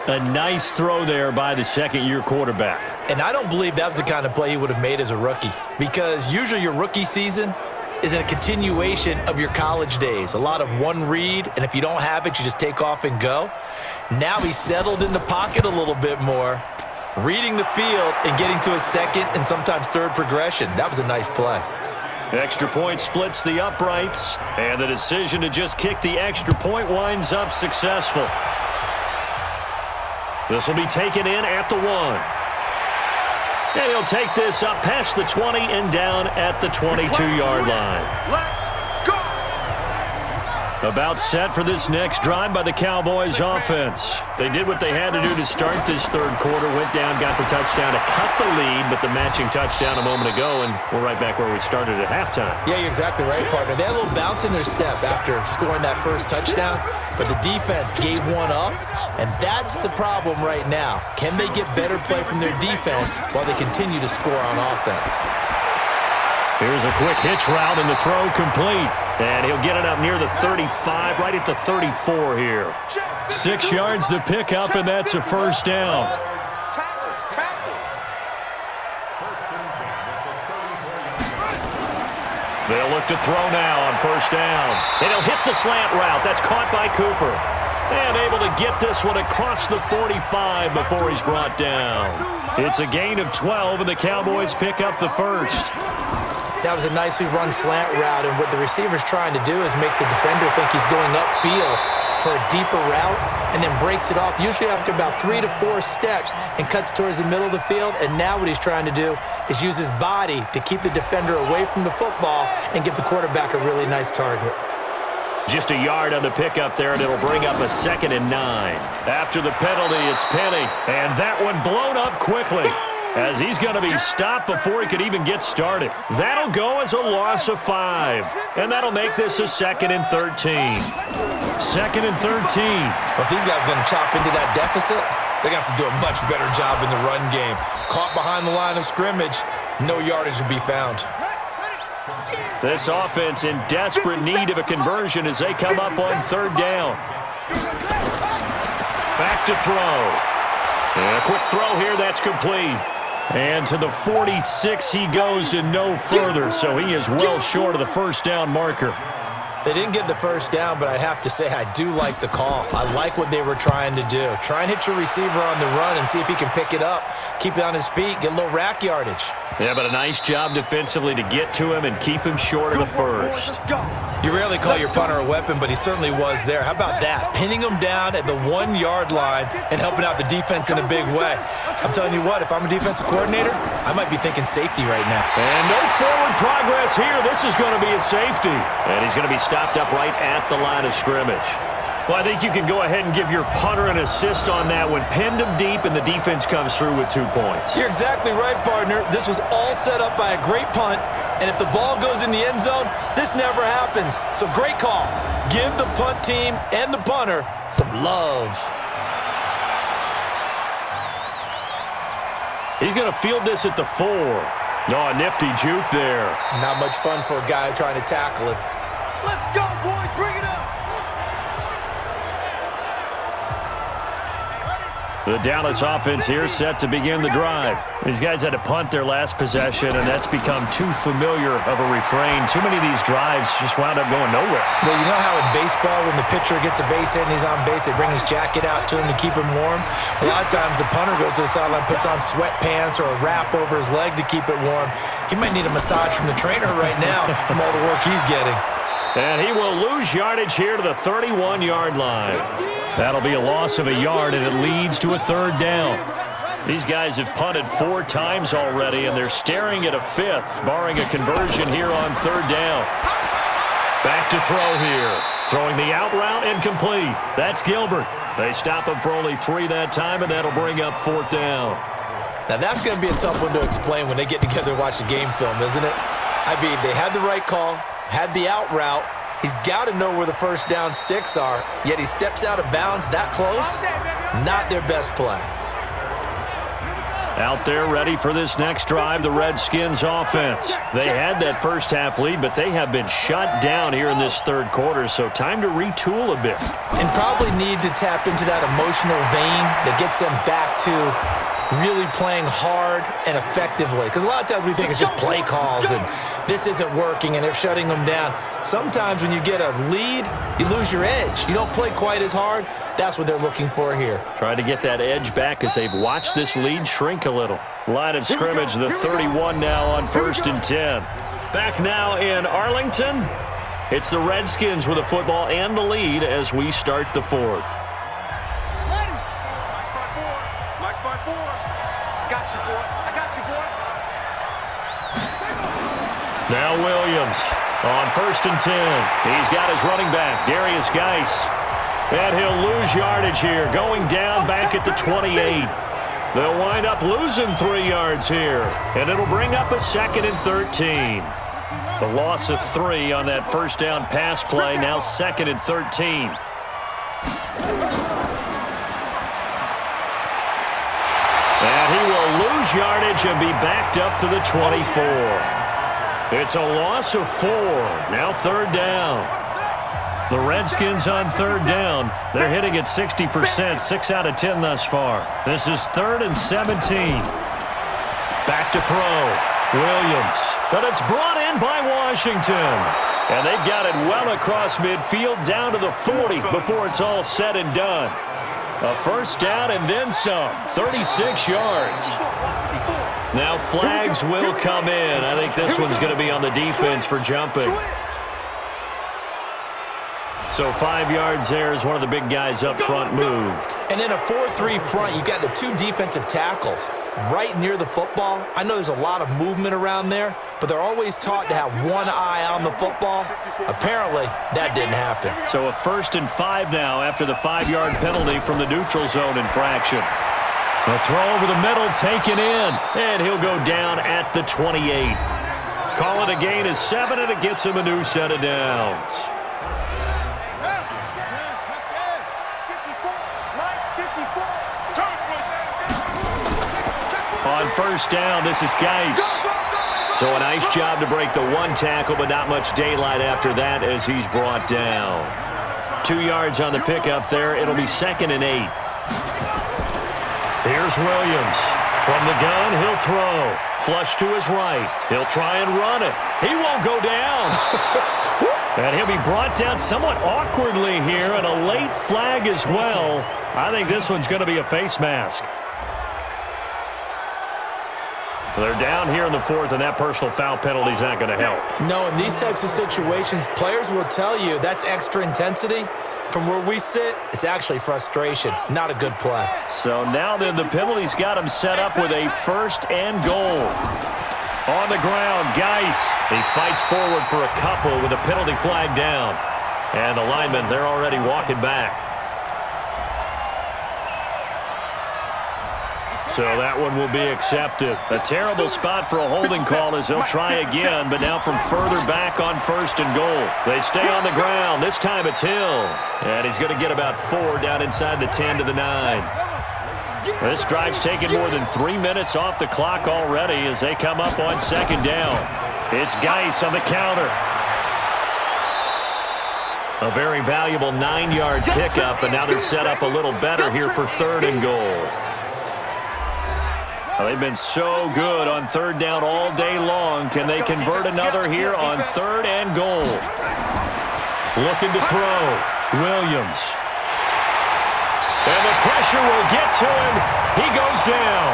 A nice throw there by the second-year quarterback. And I don't believe that was the kind of play he would have made as a rookie, because usually your rookie season is a continuation of your college days. A lot of one read, and if you don't have it, you just take off and go. Now he's settled in the pocket a little bit more, reading the field and getting to a second and sometimes third progression. That was a nice play. Extra point splits the uprights, and the decision to just kick the extra point winds up successful. This will be taken in at the 1. And he'll take this up past the 20 and down at the 22-yard line. About set for this next drive by the Cowboys offense. They did what they had to do to start this third quarter. Went down, got the touchdown to cut the lead, but the matching touchdown a moment ago, and we're right back where we started at halftime. Yeah, you're exactly right, partner. They had a little bounce in their step after scoring that first touchdown, but the defense gave one up, and that's the problem right now. Can they get better play from their defense while they continue to score on offense? Here's a quick hitch route, and the throw complete. And he'll get it up near the 35, right at the 34 here. 6 yards the pickup, and that's a first down. They'll look to throw now on first down. And he'll hit the slant route. That's caught by Cooper. And able to get this one across the 45 before he's brought down. It's a gain of 12, and the Cowboys pick up the first. That was a nicely run slant route, and what the receiver's trying to do is make the defender think he's going upfield for a deeper route and then breaks it off, usually after about 3 to 4 steps, and cuts towards the middle of the field. And now what he's trying to do is use his body to keep the defender away from the football and give the quarterback a really nice target. Just a yard on the pickup there, and it'll bring up a 2nd and 9. After the penalty, it's Penny, and that one blown up quickly, as he's going to be stopped before he could even get started. That'll go as a loss of 5, and that'll make this a 2nd and 13. 2nd and 13. Well, if these guys are going to chop into that deficit, they're going to have to do a much better job in the run game. Caught behind the line of scrimmage, no yardage will be found. This offense in desperate need of a conversion as they come up on 3rd down. Back to throw. And a quick throw here, that's complete. And to the 46 he goes and no further, so he is well short of the first down marker. They didn't get the first down, but I have to say I do like the call. I like what they were trying to do. Try and hit your receiver on the run and see if he can pick it up, keep it on his feet, get a little rack yardage. Yeah, but a nice job defensively to get to him and keep him short of the first. You rarely call your punter a weapon, but he certainly was there. How about that? Pinning him down at the 1-yard line and helping out the defense in a big way. I'm telling you what, if I'm a defensive coordinator, I might be thinking safety right now. And no forward progress here. This is going to be a safety. And he's going to be stopped up right at the line of scrimmage. Well, I think you can go ahead and give your punter an assist on that one. Pinned him deep, and the defense comes through with 2 points. You're exactly right, partner. This was all set up by a great punt, and if the ball goes in the end zone, this never happens. So great call. Give the punt team and the punter some love. He's going to field this at the 4. Oh, a nifty juke there. Not much fun for a guy trying to tackle him. Let's go, boys. Bring it up. The Dallas offense here set to begin the drive. These guys had to punt their last possession, and that's become too familiar of a refrain. Too many of these drives just wound up going nowhere. Well, you know how in baseball, when the pitcher gets a base hit and he's on base, they bring his jacket out to him to keep him warm? A lot of times the punter goes to the sideline, puts on sweatpants or a wrap over his leg to keep it warm. He might need a massage from the trainer right now from all the work he's getting. And he will lose yardage here to the 31-yard line. That'll be a loss of a yard, and it leads to a 3rd down. These guys have punted 4 times already, and they're staring at a 5th, barring a conversion here on 3rd down. Back to throw here. Throwing the out route and complete. That's Gilbert. They stop him for only 3 that time, and that'll bring up 4th down. Now, that's going to be a tough one to explain when they get together and watch the game film, isn't it? I mean, they had the right call, had the out route. He's got to know where the first down sticks are, yet he steps out of bounds that close. Not their best play. Out there ready for this next drive, the Redskins offense. They had that first half lead, but they have been shut down here in this 3rd quarter, so time to retool a bit. And probably need to tap into that emotional vein that gets them back to really playing hard and effectively. Because a lot of times we think it's just play calls and this isn't working and they're shutting them down. Sometimes when you get a lead, you lose your edge. You don't play quite as hard. That's what they're looking for here. Trying to get that edge back as they've watched this lead shrink a little. Line of scrimmage, the 31 now on 1st and 10. Back now in Arlington. It's the Redskins with the football and the lead as we start the 4th. Now Williams on 1st and 10. He's got his running back, Darius Geis. And he'll lose yardage here, going down back at the 28. They'll wind up losing 3 yards here, and it'll bring up a 2nd and 13. The loss of 3 on that first down pass play, now 2nd and 13. And he will lose yardage and be backed up to the 24. It's a loss of 4. Now 3rd down. The Redskins on 3rd down. They're hitting at 60%, 6 out of 10 thus far. This is 3rd and 17. Back to throw. Williams. But it's brought in by Washington. And they've got it well across midfield down to the 40 before it's all said and done. A first down and then some. 36 yards. Now flags will come in. I think this one's going to be on the defense for jumping. So 5 yards there as one of the big guys up front moved. And in a 4-3 front, you got the two defensive tackles right near the football. I know there's a lot of movement around there, but they're always taught to have one eye on the football. Apparently, that didn't happen. So a 1st and 5 now after the 5-yard penalty from the neutral zone infraction. A throw over the middle taken in, and he'll go down at the 28. Call it a gain of 7, and it gets him a new set of downs. On first down, this is Geis. So a nice job to break the one tackle, but not much daylight after that as he's brought down. 2 yards on the pickup there. It'll be 2nd and 8. Here's Williams. From the gun, he'll throw. Flush to his right. He'll try and run it. He won't go down. And he'll be brought down somewhat awkwardly here, and a late flag as well. I think this one's going to be a face mask. They're down here in the 4th, and that personal foul penalty is not going to help. No, in these types of situations, players will tell you that's extra intensity. From where we sit, it's actually frustration, not a good play. So now then, the penalty's got him set up with a 1st and goal. On the ground, Geis. He fights forward for a couple with a penalty flag down. And the linemen, they're already walking back. So that one will be accepted. A terrible spot for a holding call as they'll try again, but now from further back on 1st and goal. They stay on the ground. This time it's Hill. And he's going to get about 4 down inside the 10 to the 9. This drive's taken more than 3 minutes off the clock already as they come up on 2nd down. It's Geis on the counter. A very valuable 9-yard pickup, and now they're set up a little better here for 3rd and goal. They've been so good on 3rd down all day long. Can they convert another here on 3rd and goal? Looking to throw. Williams. And the pressure will get to him. He goes down.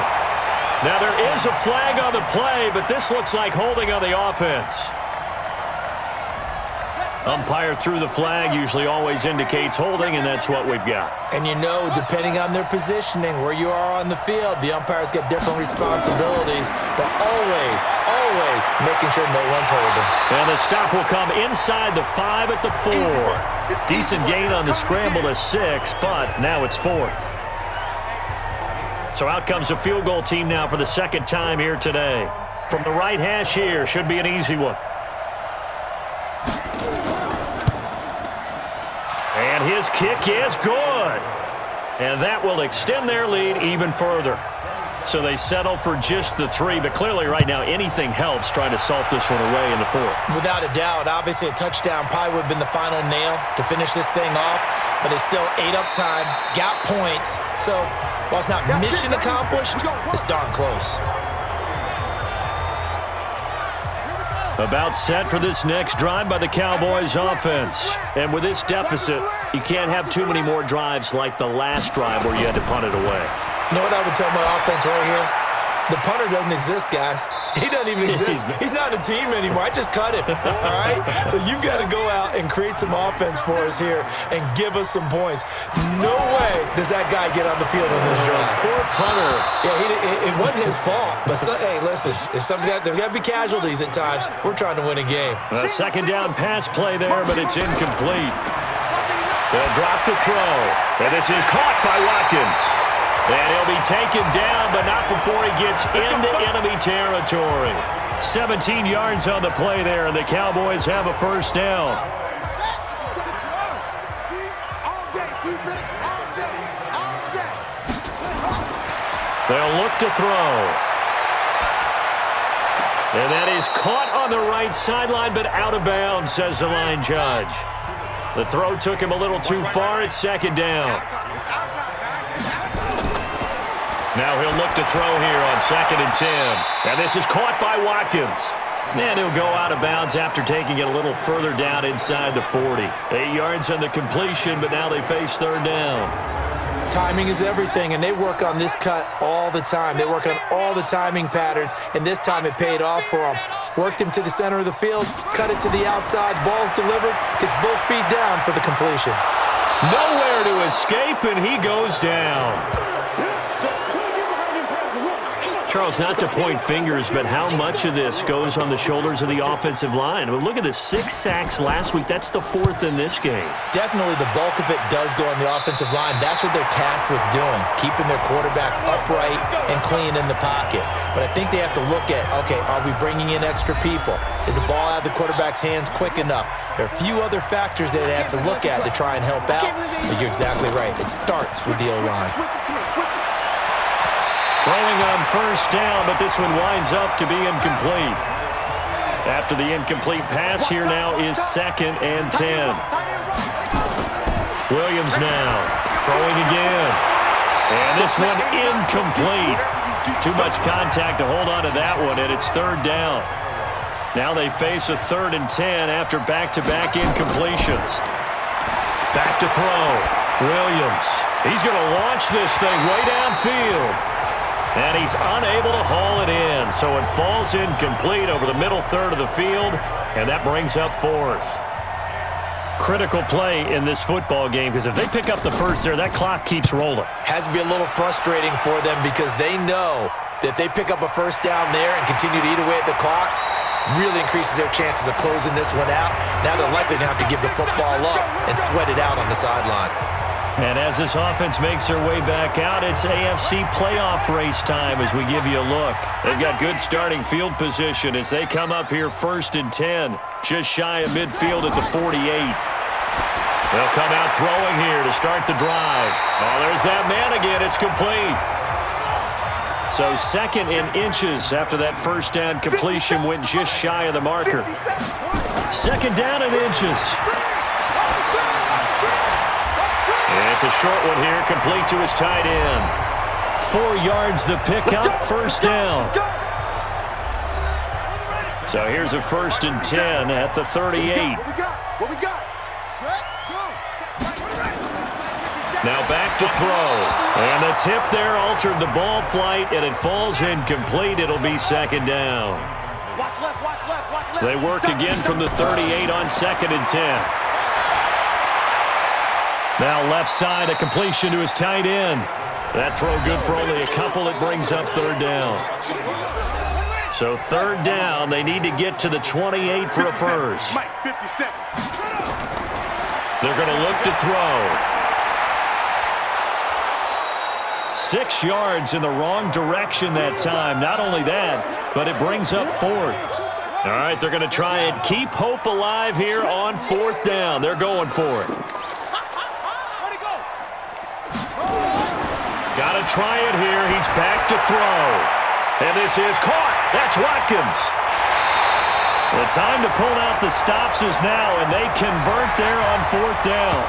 Now there is a flag on the play, but this looks like holding on the offense. Umpire threw the flag, usually always indicates holding, and that's what we've got. And you know, depending on their positioning, where you are on the field, the umpires get different responsibilities, but always making sure no one's holding. And the stop will come inside the 5 at the 4. Decent gain on the scramble to 6, but now it's 4th. So out comes a field goal team now for the 2nd time here today. From the right hash here, should be an easy one. And his kick is good. And that will extend their lead even further. So they settle for just the 3, but clearly right now anything helps trying to salt this one away in the 4th. Without a doubt, obviously a touchdown probably would have been the final nail to finish this thing off, but it's still ate up time, got points. So while it's not mission accomplished, it's darn close. About set for this next drive by the Cowboys offense. And with this deficit, you can't have too many more drives like the last drive where you had to punt it away. You know what I would tell my offense right here? The punter doesn't exist, guys. He doesn't even exist. He's not a team anymore. I just cut him, all right? So you've got to go out and create some offense for us here and give us some points. No way does that guy get on the field on this drive. Poor punter. Yeah, it wasn't his fault. But, hey, listen, there's got to be casualties at times. We're trying to win a game. A 2nd down pass play there, but it's incomplete. They'll drop the throw. And this is caught by Watkins. And he'll be taken down, but not before he gets into enemy territory. 17 yards on the play there, and the Cowboys have a 1st down. They'll look to throw. And that is caught on the right sideline, but out of bounds, says the line judge. The throw took him a little too far. It's 2nd down. Now he'll look to throw here on 2nd and 10. And this is caught by Watkins. And he'll go out of bounds after taking it a little further down inside the 40. 8 yards on the completion, but now they face 3rd down. Timing is everything, and they work on this cut all the time. They work on all the timing patterns, and this time it paid off for them. Worked him to the center of the field, cut it to the outside, ball's delivered, gets both feet down for the completion. Nowhere to escape, and he goes down. Charles, not to point fingers, but how much of this goes on the shoulders of the offensive line? I mean, look at the 6 sacks last week. That's the 4th in this game. Definitely the bulk of it does go on the offensive line. That's what they're tasked with doing, keeping their quarterback upright and clean in the pocket. But I think they have to look at, okay, are we bringing in extra people? Is the ball out of the quarterback's hands quick enough? There are a few other factors that they have to look at to try and help out, but you're exactly right. It starts with the O-line. Throwing on 1st down, but this one winds up to be incomplete. After the incomplete pass, here now is 2nd and 10. Williams now throwing again. And this one incomplete. Too much contact to hold on to that one, and it's 3rd down. Now they face a 3rd and 10 after back-to-back incompletions. Back to throw. Williams. He's going to launch this thing way downfield. And he's unable to haul it in, so it falls incomplete over the middle 3rd of the field, and that brings up 4th. Critical play in this football game, because if they pick up the first there, that clock keeps rolling. Has to be a little frustrating for them because they know that if they pick up a 1st down there and continue to eat away at the clock, really increases their chances of closing this one out. Now they're likely to have to give the football up and sweat it out on the sideline. And as this offense makes their way back out, it's AFC playoff race time as we give you a look. They've got good starting field position as they come up here 1st and 10, just shy of midfield at the 48. They'll come out throwing here to start the drive. Oh, there's that man again. It's complete. So 2nd and inches after that 1st down completion went just shy of the marker. 2nd down and inches. It's a short one here, complete to his tight end. 4 yards the pickup, 1st down. So here's a 1st and 10 at the 38. Now back to throw. And the tip there altered the ball flight, and it falls incomplete. It'll be 2nd down. They work again from the 38 on 2nd and 10. Now left side, a completion to his tight end. That throw good for only a couple. It brings up 3rd down. So 3rd down, they need to get to the 28 for a first. They're going to look to throw. 6 yards in the wrong direction that time. Not only that, but it brings up 4th. All right, they're going to try and keep hope alive here on 4th down. They're going for it. Got to try it here. He's back to throw. And this is caught. That's Watkins. The time to pull out the stops is now, and they convert there on 4th down.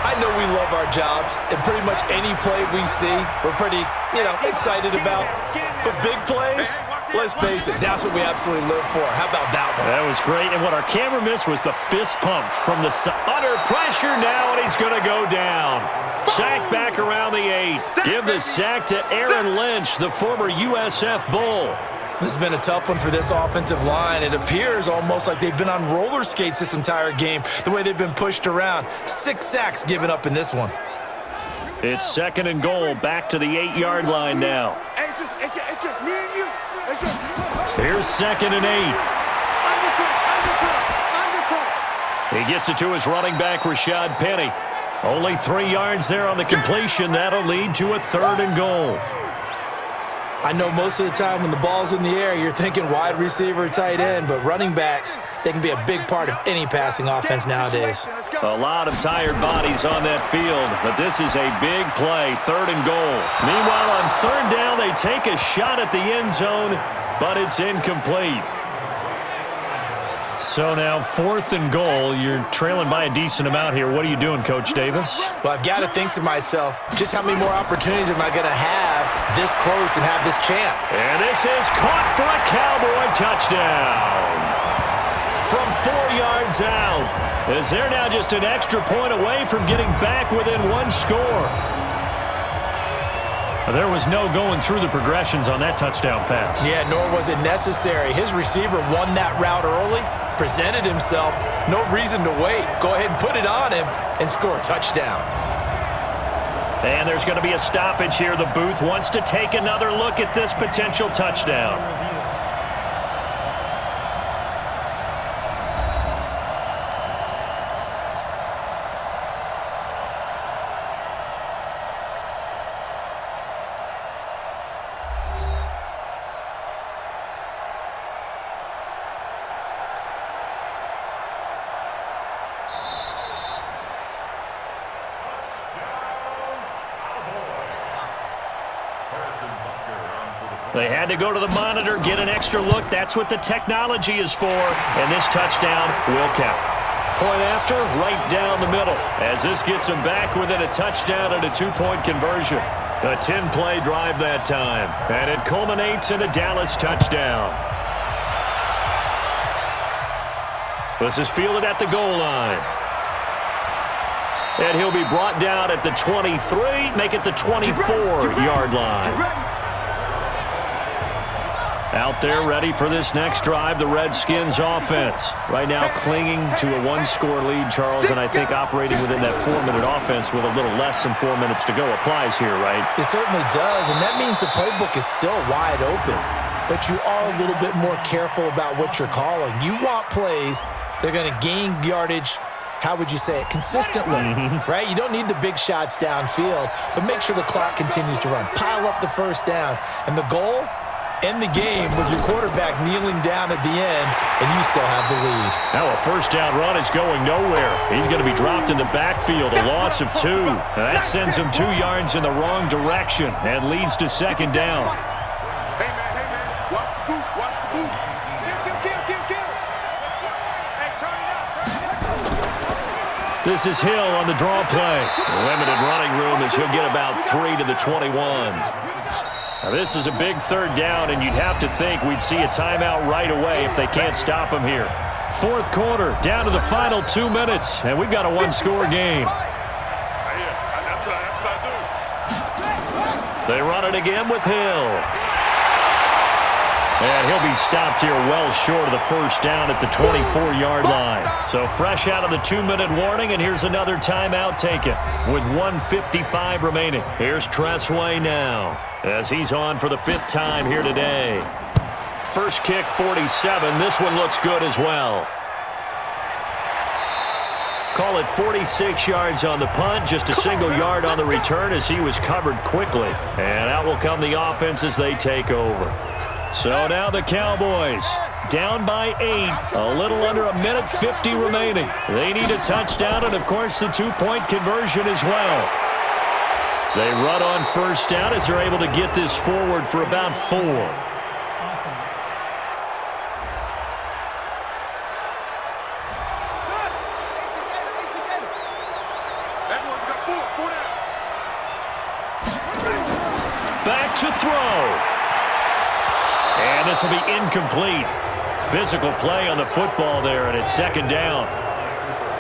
I know we love our jobs, and pretty much any play we see, we're pretty, excited about. But big plays, let's face it, that's what we absolutely live for. How about that one? That was great, and what our camera missed was the fist pump from the side. Under pressure now, and he's going to go down. Sack back around the 8. Give the sack to Aaron Lynch, the former USF Bull. This has been a tough one for this offensive line. It appears almost like they've been on roller skates this entire game, the way they've been pushed around. 6 sacks given up in this one. It's 2nd and goal, back to the 8-yard line now. It's just me and you. Here's 2nd and 8. He gets it to his running back, Rashad Penny. Only 3 yards there on the completion. That'll lead to a 3rd and goal. I know most of the time when the ball's in the air, you're thinking wide receiver, tight end, but running backs, they can be a big part of any passing offense nowadays. A lot of tired bodies on that field, but this is a big play, 3rd and goal. Meanwhile, on 3rd down, they take a shot at the end zone, but it's incomplete. So now 4th and goal. You're trailing by a decent amount here. What are you doing, Coach Davis? Well, I've got to think to myself, just how many more opportunities am I going to have this close and have this chance? And this is caught for a Cowboy touchdown. From 4 yards out, as they're now just an extra point away from getting back within 1 score. There was no going through the progressions on that touchdown pass. Yeah, nor was it necessary. His receiver won that route early, presented himself, no reason to wait. Go ahead and put it on him and score a touchdown. And there's going to be a stoppage here. The booth wants to take another look at this potential touchdown. They had to go to the monitor, get an extra look. That's what the technology is for. And this touchdown will count. Point after, right down the middle. As this gets them back within a touchdown and a 2-point conversion. A 10-play drive that time. And it culminates in a Dallas touchdown. This is fielded at the goal line. And he'll be brought down at the 23, make it the 24-yard line. Out there ready for this next drive, the Redskins offense. Right now clinging to a 1-score lead, Charles, and I think operating within that 4-minute offense with a little less than 4 minutes to go applies here, right? It certainly does, and that means the playbook is still wide open. But you are a little bit more careful about what you're calling. You want plays that are going to gain yardage, how would you say it, consistently, right? You don't need the big shots downfield, but make sure the clock continues to run. Pile up the first downs. And the goal? End the game with your quarterback kneeling down at the end, and you still have the lead. Now a first down run is going nowhere. He's going to be dropped in the backfield, a loss of 2. That sends him 2 yards in the wrong direction and leads to second down. Hey, man, watch the boot, watch the boot. Kill. Hey, turn it up. This is Hill on the draw play. Limited running room as he'll get about 3 to the 21. Now this is a big third down, and you'd have to think we'd see a timeout right away if they can't stop him here. 4th quarter, down to the final 2 minutes, and we've got a 1-score game. That's what I do. They run it again with Hill. And he'll be stopped here well short of the first down at the 24-yard line. So fresh out of the 2-minute warning, and here's another timeout taken with 1:55 remaining. Here's Tressway now as he's on for the 5th time here today. First kick, 47. This one looks good as well. Call it 46 yards on the punt, just a single yard on the return as he was covered quickly. And out will come the offense as they take over. So now the Cowboys down by 8, a little under 1:50 remaining. They need a touchdown and, of course, the 2-point conversion as well. They run on first down as they're able to get this forward for about 4. Back to throw. And this will be incomplete. Physical play on the football there, and it's second down.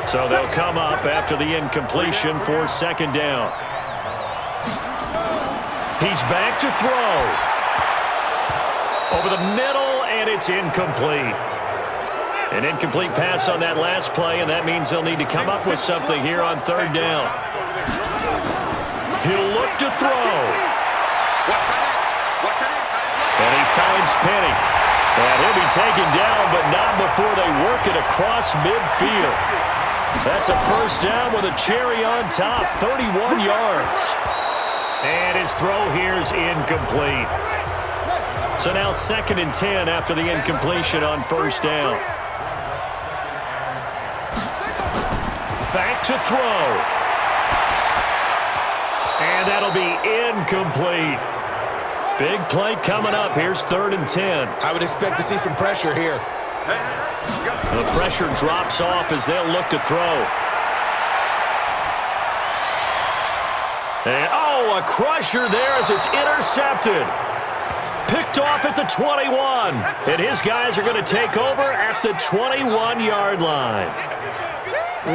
So they'll come up after the incompletion for second down. He's back to throw. Over the middle, and it's incomplete. An incomplete pass on that last play, and that means they'll need to come up with something here on third down. He'll look to throw. And he finds Penny. And he'll be taken down, but not before they work it across midfield. That's a first down with a cherry on top, 31 yards. And his throw here's incomplete. So now 2nd and 10 after the incompletion on first down. Back to throw. And that'll be incomplete. Big play coming up. Here's 3rd and 10. I would expect to see some pressure here. The pressure drops off as they'll look to throw. And, a crusher there as it's intercepted. Picked off at the 21. And his guys are going to take over at the 21-yard line.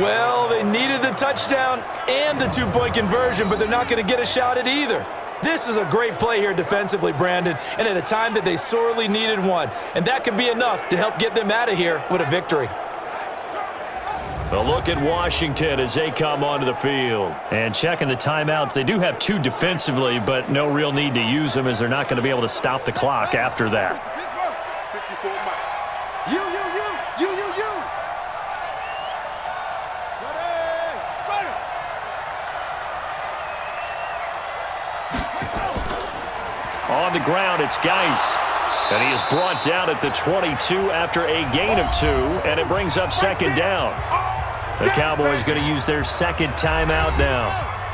Well, they needed the touchdown and the two-point conversion, but they're not going to get a shot at either. This is a great play here defensively, Brandon, and at a time that they sorely needed one. And that could be enough to help get them out of here with a victory. A look at Washington as they come onto the field. And checking the timeouts, they do have 2 defensively, but no real need to use them as they're not going to be able to stop the clock after that. On the ground, it's Geis. And he is brought down at the 22 after a gain of 2, and it brings up second down. The Cowboys going to use their second timeout now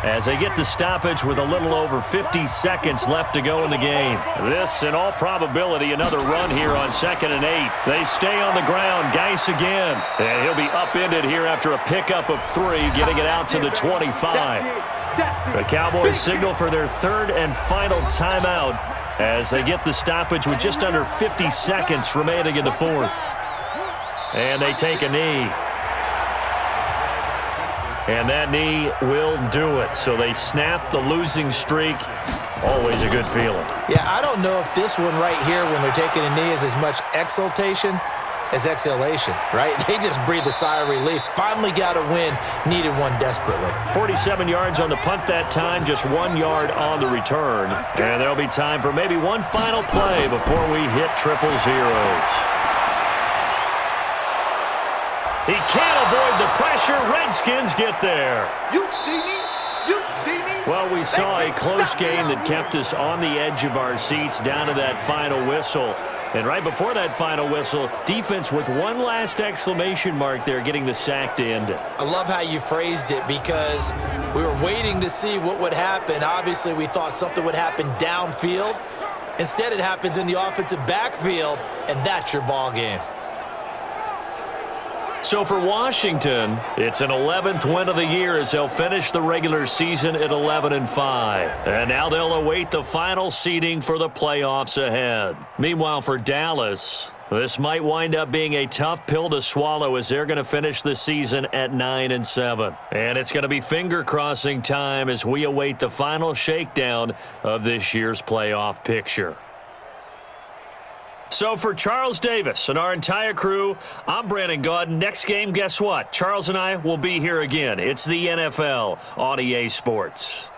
as they get the stoppage with a little over 50 seconds left to go in the game. This, in all probability, another run here on 2nd and 8. They stay on the ground. Geis again. And he'll be upended here after a pickup of 3, getting it out to the 25. The Cowboys signal for their 3rd and final timeout as they get the stoppage with just under 50 seconds remaining in the 4th. And they take a knee. And that knee will do it. So they snap the losing streak. Always a good feeling. Yeah, I don't know if this one right here when they're taking a knee is as much exultation as exhalation, right? They just breathe a sigh of relief. Finally got a win. Needed one desperately. 47 yards on the punt that time, just 1 yard on the return. And there'll be time for maybe one final play before we hit triple zeros. He can't avoid the pressure. Redskins get there. You see me? You see me? Well, we saw a close game that kept us on the edge of our seats down to that final whistle. And right before that final whistle, defense with one last exclamation mark there, getting the sack to end it. I love how you phrased it because we were waiting to see what would happen. Obviously, we thought something would happen downfield. Instead, it happens in the offensive backfield, and that's your ball game. So for Washington, it's an 11th win of the year as they'll finish the regular season at 11-5. And now they'll await the final seeding for the playoffs ahead. Meanwhile, for Dallas, this might wind up being a tough pill to swallow as they're going to finish the season at 9-7. And it's going to be finger-crossing time as we await the final shakedown of this year's playoff picture. So for Charles Davis and our entire crew, I'm Brandon Gaudin. Next game, guess what? Charles and I will be here again. It's the NFL on EA Sports.